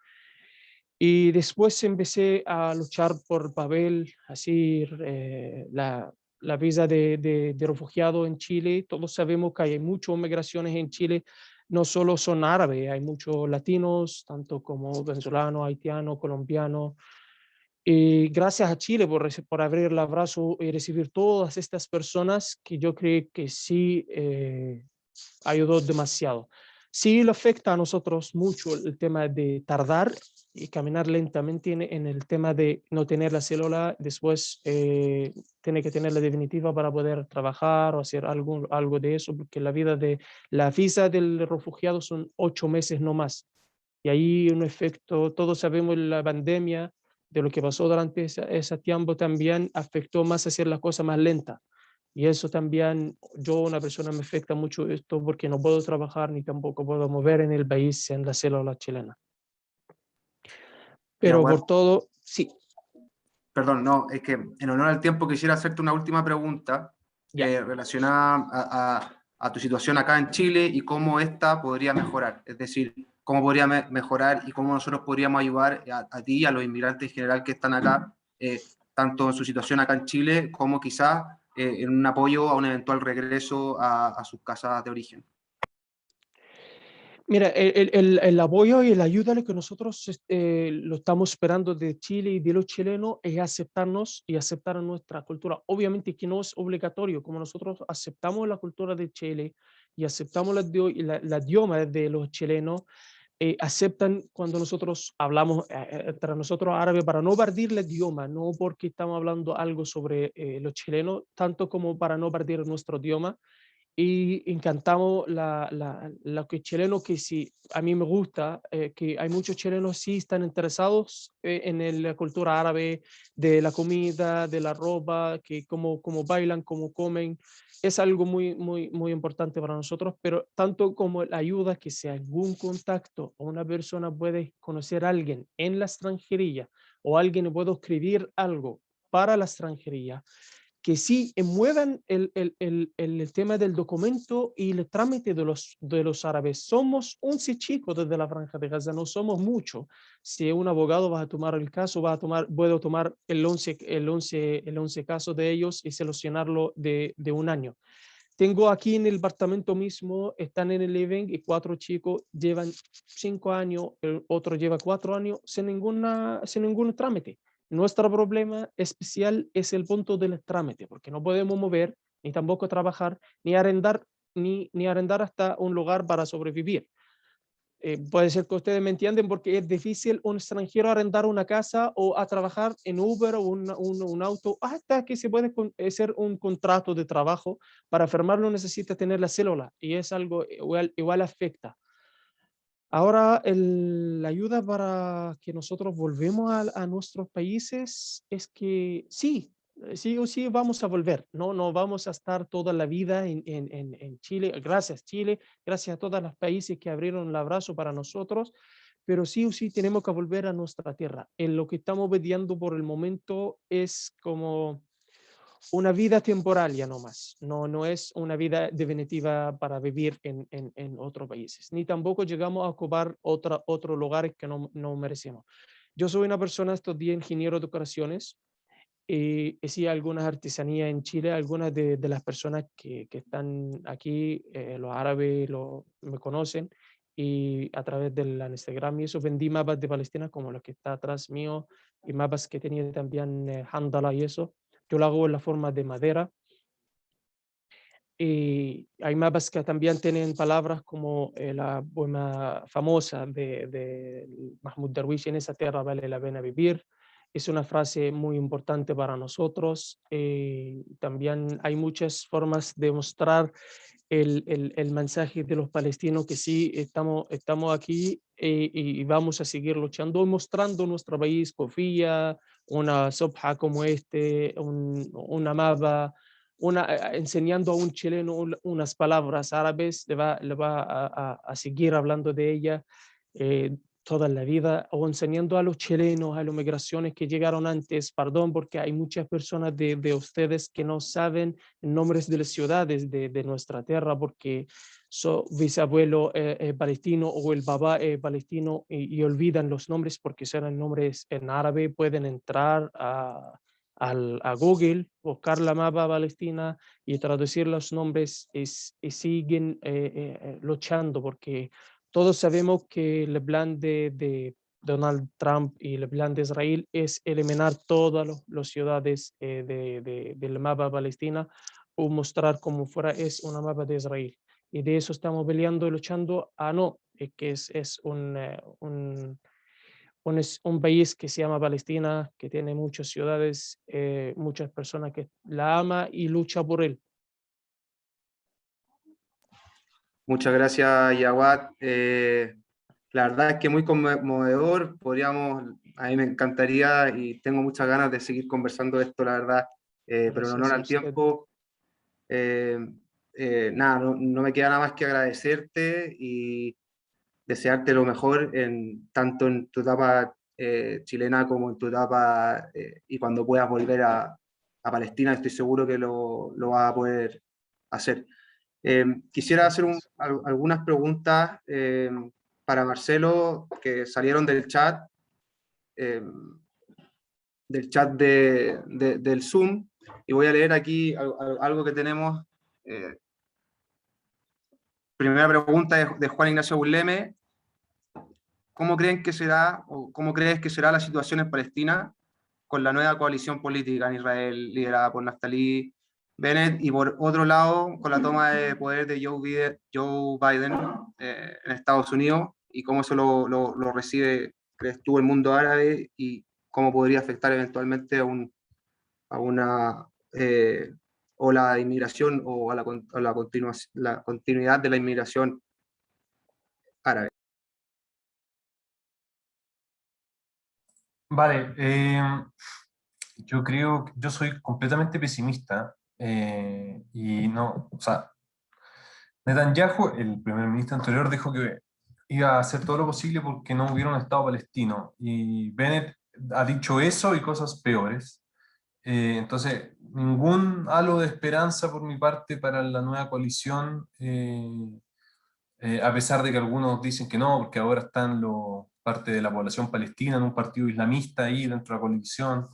Y después empecé a luchar por papel, así la visa de refugiado en Chile. Todos sabemos que hay muchas migraciones en Chile, no solo son árabes, hay muchos latinos, tanto como venezolanos, haitianos, colombianos. Y gracias a Chile por abrir el abrazo y recibir todas estas personas que yo creo que sí ayudó demasiado. Sí lo afecta a nosotros mucho el tema de tardar y caminar lentamente en el tema de no tener la célula, después tiene que tener la definitiva para poder trabajar o hacer algo de eso, porque la visa del refugiado son 8 meses no más. Y ahí un efecto, todos sabemos la pandemia, de lo que pasó durante ese tiempo también afectó más a hacer las cosas más lentas. Y eso también, yo una persona me afecta mucho esto porque no puedo trabajar ni tampoco puedo mover en el país en la célula chilena. Ya, Pero bueno, por todo, sí, perdón, no, es que en honor al tiempo quisiera hacerte una última pregunta ya. relacionada a tu situación acá en Chile y cómo esta podría mejorar. Es decir, cómo podría mejorar y cómo nosotros podríamos ayudar a ti y a los inmigrantes en general que están acá, tanto en su situación acá en Chile como quizás en un apoyo a un eventual regreso a sus casas de origen. Mira, el apoyo y la ayuda que nosotros lo estamos esperando de Chile y de los chilenos es aceptarnos y aceptar nuestra cultura. Obviamente que no es obligatorio, como nosotros aceptamos la cultura de Chile y aceptamos la idioma de los chilenos, aceptan cuando nosotros hablamos entre nosotros árabes para no perder el idioma, no porque estamos hablando algo sobre los chilenos, tanto como para no perder nuestro idioma. y encantamos lo que chileno, que sí, a mí me gusta, que hay muchos chilenos sí están interesados en la cultura árabe, de la comida, de la ropa, que cómo bailan, cómo comen. Es algo muy importante para nosotros, pero tanto como la ayuda, que si algún contacto o una persona puede conocer a alguien en la extranjería o alguien puede escribir algo para la extranjería, que sí muevan el tema del documento y el trámite de los árabes. Somos 11 chicos desde la Franja de Gaza, no somos muchos. Si un abogado va a tomar el caso, puedo tomar el 11 casos de ellos y seleccionarlo de un año. Tengo aquí en el departamento mismo, están en el living y 4 chicos llevan 5 años, el otro lleva 4 años sin ningún trámite. Nuestro problema especial es el punto del trámite, porque no podemos mover, ni tampoco trabajar, ni arrendar hasta un lugar para sobrevivir. Puede ser que ustedes me entienden, porque es difícil un extranjero arrendar una casa o a trabajar en Uber o un auto, hasta que se puede hacer un contrato de trabajo. Para firmarlo necesita tener la célula y es algo igual afecta. Ahora, la ayuda para que nosotros volvemos a nuestros países es que sí, sí o sí vamos a volver. No vamos a estar toda la vida en Chile. Gracias, Chile. Gracias a todos los países que abrieron el abrazo para nosotros. Pero sí o sí tenemos que volver a nuestra tierra. En lo que estamos pidiendo por el momento es como una vida temporal ya no más, no es una vida definitiva para vivir en otros países, ni tampoco llegamos a ocupar otros lugares que no merecemos. Yo soy una persona estos días ingeniero de operaciones y sí algunas artesanías en Chile, algunas de las personas que están aquí, los árabes me conocen, y a través del Instagram y eso vendí mapas de Palestina como los que está atrás mío, y mapas que tenía también Handala y eso. Yo lo hago en la forma de madera. Y hay mapas que también tienen palabras como la poema famosa de Mahmoud Darwish: en esa tierra vale la pena vivir. Es una frase muy importante para nosotros. También hay muchas formas de mostrar el mensaje de los palestinos, que sí estamos aquí y vamos a seguir luchando, mostrando nuestro país, cofía, una sobja como una mapa, enseñando a un chileno unas palabras árabes, le va a seguir hablando de ella toda la vida, o enseñando a los chilenos, a las migraciones que llegaron antes, perdón, porque hay muchas personas de ustedes que no saben nombres de las ciudades de nuestra tierra, porque su bisabuelo palestino o el papá palestino, y olvidan los nombres porque serán nombres en árabe. Pueden entrar a Google, buscar la mapa palestina y traducir los nombres, y siguen luchando, porque todos sabemos que el plan de Donald Trump y el plan de Israel es eliminar todas las ciudades del mapa palestina, o mostrar como fuera es una mapa de Israel. Y de eso estamos peleando y luchando. No, que es un país que se llama Palestina, que tiene muchas ciudades, muchas personas que la ama y lucha por él. Muchas gracias, Yawad. La verdad es que muy conmovedor. A mí me encantaría y tengo muchas ganas de seguir conversando de esto, la verdad, pero en honor Gracias a al usted. tiempo, nada, no me queda nada más que agradecerte y desearte lo mejor, tanto en tu etapa chilena como en tu etapa, y cuando puedas volver a Palestina, estoy seguro que lo vas a poder hacer. Quisiera hacer Gracias. algunas preguntas para Marcelo, que salieron eh, del chat del Zoom, y voy a leer aquí algo que tenemos. Primera pregunta de Juan Ignacio Burleme: ¿cómo creen que será, o cómo crees que será la situación en Palestina con la nueva coalición política en Israel liderada por Naftali Bennett, y por otro lado con la toma de poder de Joe Biden en Estados Unidos, y cómo eso lo recibe, crees tú, el mundo árabe, y cómo podría afectar eventualmente a una o la inmigración o a la continuidad de la inmigración árabe. Vale, yo creo, yo soy completamente pesimista, y no, o sea, Netanyahu, el primer ministro anterior, dijo que iba a hacer todo lo posible porque no hubiera un Estado palestino, y Bennett ha dicho eso y cosas peores. Entonces, ningún halo de esperanza por mi parte para la nueva coalición, a pesar de que algunos dicen que no, porque ahora están parte de la población palestina en un partido islamista ahí dentro de la coalición,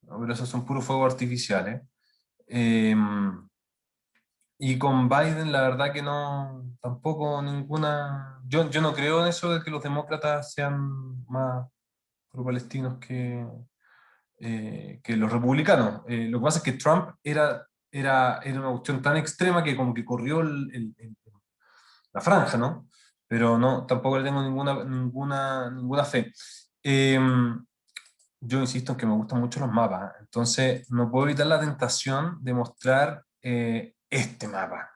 ¿no? Pero esos son puros fuegos artificiales. Eh, y con Biden, la verdad que no, tampoco ninguna. Yo no creo en eso de que los demócratas sean más pro-palestinos que los republicanos. Lo que pasa es que Trump era una cuestión tan extrema que como que corrió la franja, ¿no? Pero no, tampoco le tengo ninguna fe. Eh, yo insisto en que me gustan mucho los mapas, entonces no puedo evitar la tentación de mostrar este mapa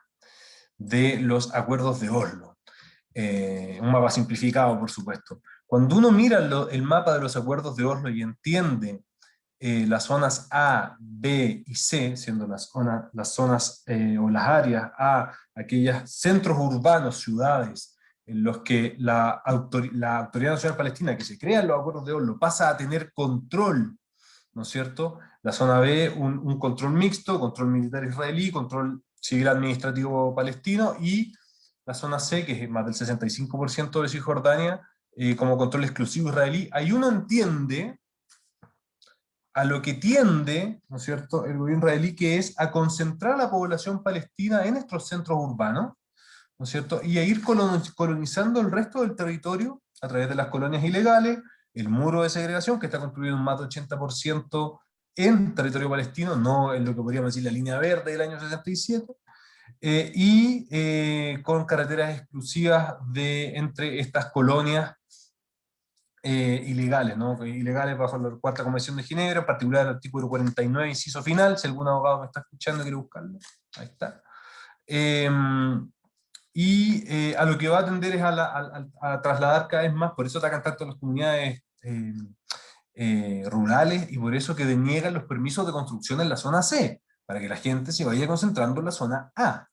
de los acuerdos de Oslo. Un mapa simplificado, por supuesto. Cuando uno mira el mapa de los acuerdos de Oslo y entiende las zonas A, B y C, siendo las zonas o las áreas A, aquellos centros urbanos, ciudades, en los que la Autoridad Nacional Palestina, que se crea en los acuerdos de Oslo, pasa a tener control, ¿no es cierto? La zona B, un control mixto, control militar israelí, control civil administrativo palestino, y la zona C, que es más del 65% de Cisjordania, como control exclusivo israelí. Ahí uno entiende a lo que tiende, ¿no es cierto?, el gobierno israelí, que es a concentrar a la población palestina en estos centros urbanos, ¿no es cierto?, y a ir colonizando el resto del territorio a través de las colonias ilegales, el muro de segregación, que está construido en más de 80% en territorio palestino, no en lo que podríamos decir la línea verde del año 67, con carreteras exclusivas entre estas colonias ilegales, ¿no? Ilegales bajo la Cuarta Convención de Ginebra, en particular el artículo 49, inciso final, si algún abogado me está escuchando quiere buscarlo, ahí está. A lo que va a tender es a trasladar cada vez más, por eso atacan tanto las comunidades rurales, y por eso que deniegan los permisos de construcción en la zona C, para que la gente se vaya concentrando en la zona A,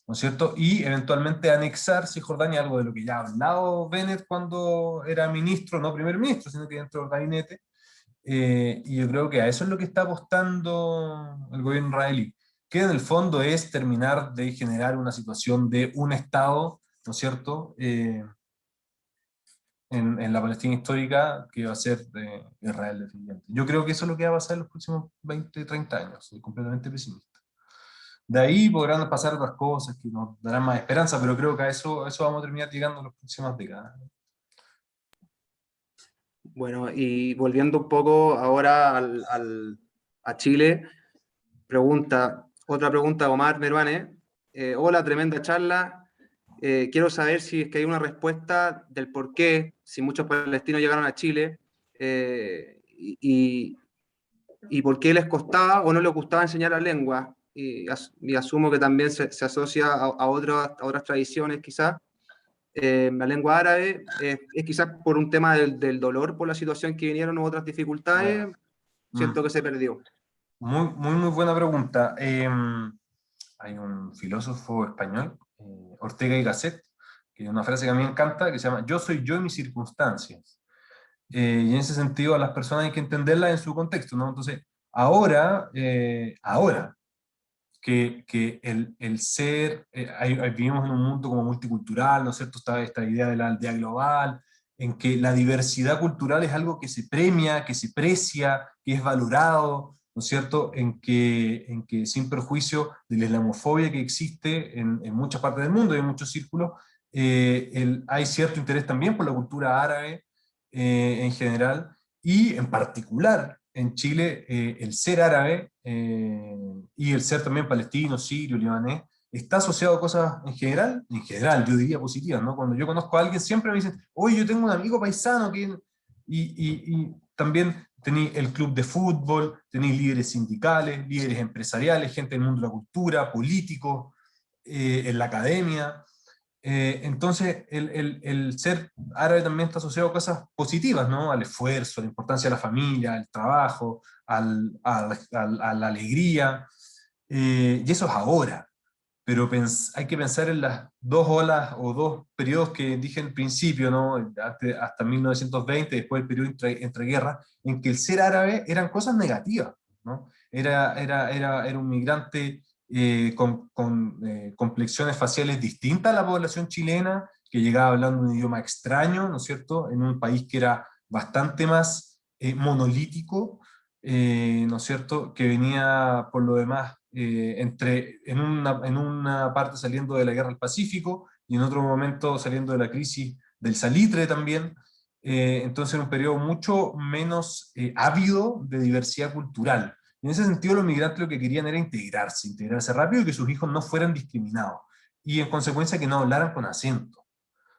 ¿no es cierto? Y eventualmente anexar Cisjordania, algo de lo que ya ha hablado Bennett cuando era ministro, no primer ministro, sino que dentro del gabinete, y yo creo que a eso es lo que está apostando el gobierno israelí, que en el fondo es terminar de generar una situación de un Estado, ¿no es cierto?, en la Palestina histórica, que va a ser de Israel definitivamente. Yo creo que eso es lo que va a pasar en los próximos 20, 30 años, soy completamente pesimista. De ahí podrán pasar otras cosas que nos darán más esperanza, pero creo que a eso vamos a terminar llegando en las próximas décadas. Bueno, y volviendo un poco ahora a Chile, otra pregunta, Omar Meruane. Hola, tremenda charla. Quiero saber si es que hay una respuesta del por qué, si muchos palestinos llegaron a Chile, y por qué les costaba o no les gustaba enseñar la lengua. Y asumo que también se asocia a otras tradiciones, quizás. La lengua árabe es quizás por un tema del dolor por la situación que vinieron o otras dificultades, Bueno, siento que se perdió. muy buena pregunta. Hay un filósofo español, Ortega y Gasset, que tiene una frase que a mí me encanta, que se llama "Yo soy yo y mis circunstancias". Y en ese sentido a las personas hay que entenderlas en su contexto, ¿no? Entonces, ahora que el ser, vivimos en un mundo como multicultural, ¿no es cierto? Está esta idea de la aldea global, en que la diversidad cultural es algo que se premia, que se precia, que es valorado, ¿no es cierto? En que sin perjuicio de la islamofobia que existe en muchas partes del mundo y en muchos círculos, hay cierto interés también por la cultura árabe en general, y en particular en Chile, el ser árabe y el ser también palestino, sirio, libanés, está asociado a cosas en general, yo diría positivas, ¿no? Cuando yo conozco a alguien siempre me dicen, oye, yo tengo un amigo paisano que... Y también Tení el club de fútbol, tení líderes sindicales, líderes empresariales, gente del mundo de la cultura, políticos, en la academia. Entonces, el ser árabe también está asociado a cosas positivas, ¿no? Al esfuerzo, a la importancia de la familia, al trabajo, a la alegría, y eso es ahora. Pero hay que pensar en las dos olas o dos periodos que dije al principio, ¿no? Hasta 1920, después el periodo entre guerras, en que el ser árabe eran cosas negativas, ¿no? Era un migrante con complexiones faciales distintas a la población chilena, que llegaba hablando un idioma extraño, ¿no es cierto?, en un país que era bastante más monolítico, ¿no es cierto?, que venía por lo demás en una parte saliendo de la guerra del Pacífico y en otro momento saliendo de la crisis del salitre también. Entonces era un periodo mucho menos ávido de diversidad cultural. En ese sentido, los migrantes lo que querían era integrarse rápido y que sus hijos no fueran discriminados. Y en consecuencia que no hablaran con acento.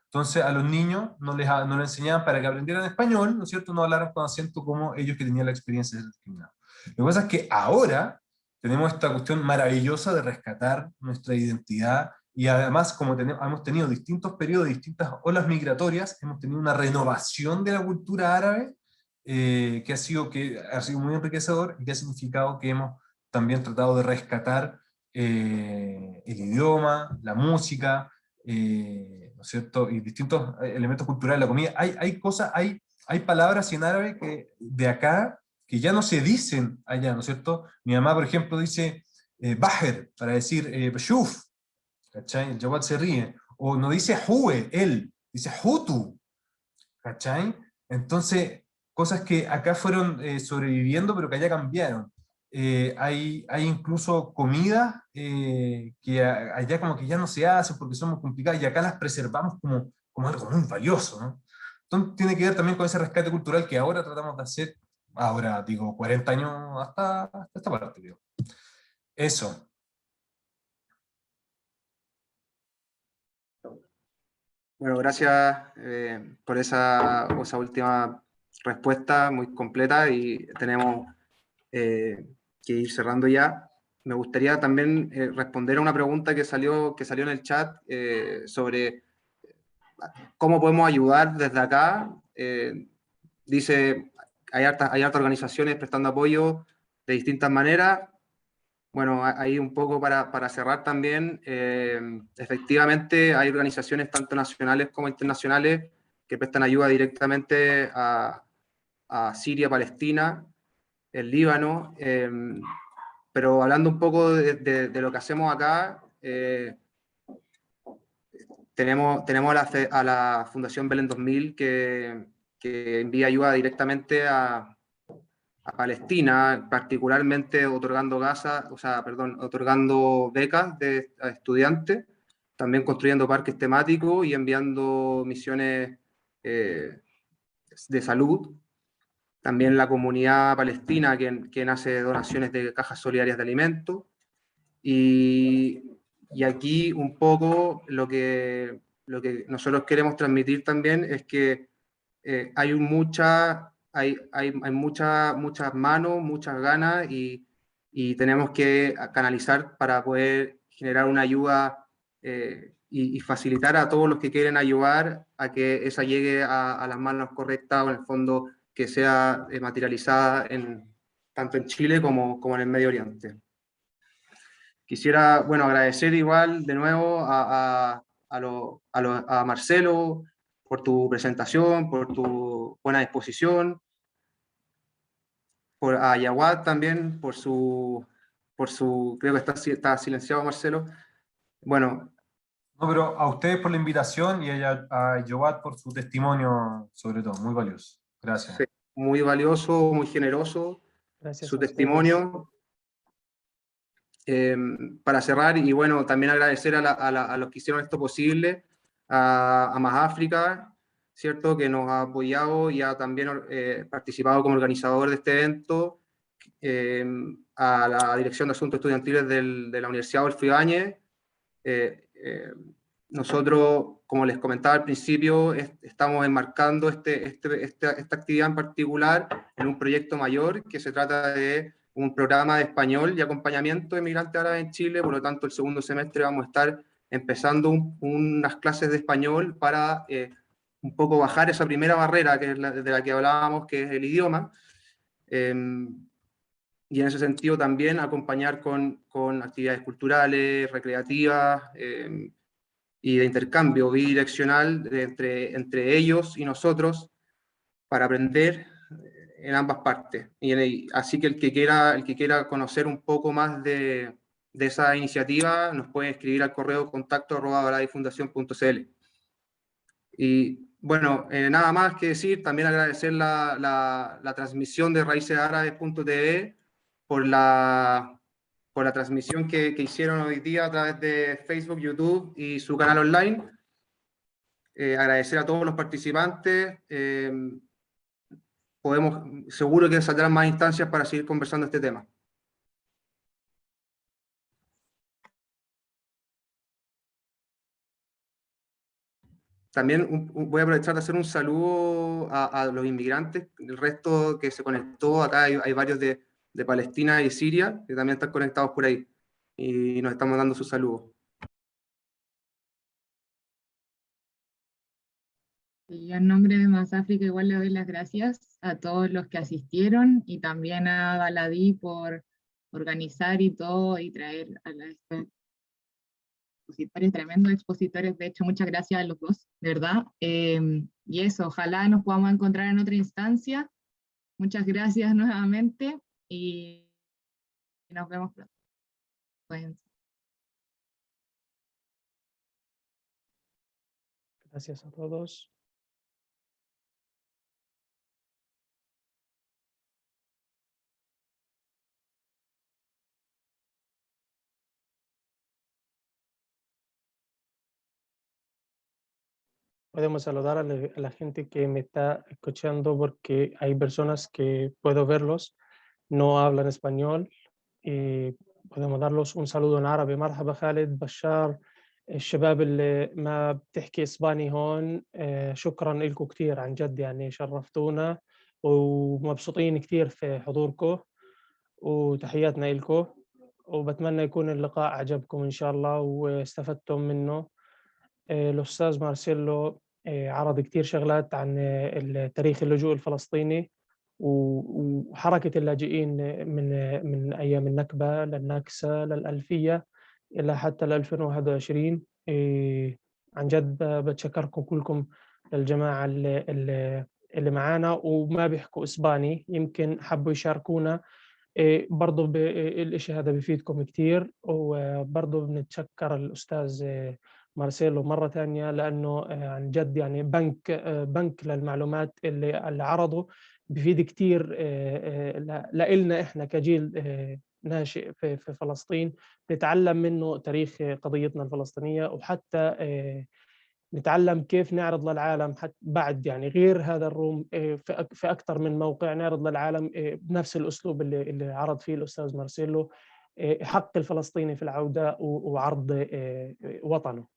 Entonces a los niños no les enseñaban para que aprendieran español, ¿no es cierto? No hablaran con acento como ellos que tenían la experiencia de ser discriminados. Lo que pasa es que ahora tenemos esta cuestión maravillosa de rescatar nuestra identidad y además como hemos tenido distintos periodos, distintas olas migratorias, hemos tenido una renovación de la cultura árabe que ha sido muy enriquecedor y que ha significado que hemos también tratado de rescatar el idioma, la música, ¿no es cierto? Y distintos elementos culturales, la comida. Hay palabras en árabe de acá que ya no se dicen allá, ¿no es cierto? Mi mamá, por ejemplo, dice baher, para decir shuf, ¿cachai? El Jawad se ríe. O no dice hue, él, dice hutu, ¿cachai? Entonces, cosas que acá fueron sobreviviendo, pero que allá cambiaron. Hay incluso comidas que allá como que ya no se hacen porque son muy complicadas y acá las preservamos como algo muy valioso, ¿no? Entonces tiene que ver también con ese rescate cultural que ahora tratamos de hacer, ahora digo 40 años hasta esta parte, digo. Eso. Bueno, gracias por esa última respuesta muy completa y tenemos que ir cerrando ya. Me gustaría también responder a una pregunta que salió en el chat sobre cómo podemos ayudar desde acá. Dice, hay hartas organizaciones prestando apoyo de distintas maneras. Bueno, ahí un poco para cerrar también, efectivamente hay organizaciones tanto nacionales como internacionales que prestan ayuda directamente a Siria, Palestina, el Líbano, pero hablando un poco de lo que hacemos acá, tenemos a la Fundación Belén 2000 que envía ayuda directamente a Palestina, particularmente otorgando otorgando becas a estudiantes, también construyendo parques temáticos y enviando misiones de salud. También la comunidad palestina que hace donaciones de cajas solidarias de alimentos. Y aquí un poco lo que nosotros queremos transmitir también es que hay muchas manos, muchas ganas y tenemos que canalizar para poder generar una ayuda y facilitar a todos los que quieren ayudar a que esa llegue a las manos correctas o en el fondo que sea materializada tanto en Chile como en el Medio Oriente. Quisiera, bueno, agradecer igual de nuevo a Marcelo por tu presentación, por tu buena disposición, a Yawad también por su, creo que está silenciado Marcelo. Bueno. No, pero a ustedes por la invitación y a Jawad por su testimonio, sobre todo, muy valioso. Gracias. Sí, muy valioso, muy generoso. Gracias su a testimonio. Para cerrar, y bueno, también agradecer a los que hicieron esto posible, a Más África, ¿cierto? Que nos ha apoyado y ha también participado como organizador de este evento, a la Dirección de Asuntos Estudiantiles de la Universidad Adolfo Ibáñez, nosotros, como les comentaba al principio, estamos enmarcando esta actividad en particular en un proyecto mayor que se trata de un programa de español y acompañamiento de migrantes árabes en Chile. Por lo tanto, el segundo semestre vamos a estar empezando unas clases de español para un poco bajar esa primera barrera que es de la que hablábamos, que es el idioma. Y en ese sentido también acompañar con actividades culturales, recreativas, y de intercambio bidireccional entre ellos y nosotros para aprender en ambas partes. Así que el que quiera conocer un poco más de esa iniciativa nos puede escribir al correo contacto@aradifundación.cl. Y bueno, nada más que decir, también agradecer la transmisión de raicesárabes.tv por la transmisión que hicieron hoy día a través de Facebook, YouTube y su canal online. Agradecer a todos los participantes. Seguro que saldrán más instancias para seguir conversando este tema. También voy a aprovechar de hacer un saludo a los inmigrantes, el resto que se conectó. Acá hay varios de Palestina y Siria que también están conectados por ahí y nos estamos dando sus saludos. Y en nombre de Más África igual le doy las gracias a todos los que asistieron y también a Baladí por organizar y todo y traer a estos expositores, tremendos expositores. De hecho, muchas gracias a los dos, de verdad. Y eso, ojalá nos podamos encontrar en otra instancia. Muchas gracias nuevamente y nos vemos pronto. Cuídense. Gracias a todos. Podemos saludar a la gente que me está escuchando porque hay personas que puedo verlos, no hablan español y podemos darlos un saludo en árabe. مرحبا خالد بشار الشباب اللي ما بتحكي إسباني هون شكرا لكم كثير عن جد يعني شرفتونا ومبسوطين كثير في حضوركم وتحياتنا لكم وبتمنى يكون اللقاء عجبكم إن شاء الله واستفدتم منه. الأستاذ مارسيلو عرض كتير شغلات عن تاريخ اللجوء الفلسطيني وحركة اللاجئين من أيام النكبة للنكسة للألفية إلى حتى 2021. عن جد بتشكركم كلكم للجماعة اللي معانا وما بيحكوا إسباني يمكن حبوا يشاركونا. برضو الإشي هذا بيفيدكم كتير. وبرضو بنتشكر الأستاذ مارسيلو مرة ثانية لأنه عن جد يعني بنك للمعلومات اللي عرضه بفيد كتير لإلنا إحنا كجيل ناشئ في فلسطين نتعلم منه تاريخ قضيتنا الفلسطينية وحتى نتعلم كيف نعرض للعالم حتى بعد يعني غير هذا الروم في أكثر من موقع نعرض للعالم بنفس الأسلوب اللي عرض فيه الأستاذ مارسيلو حق الفلسطيني في العودة وعرض وطنه.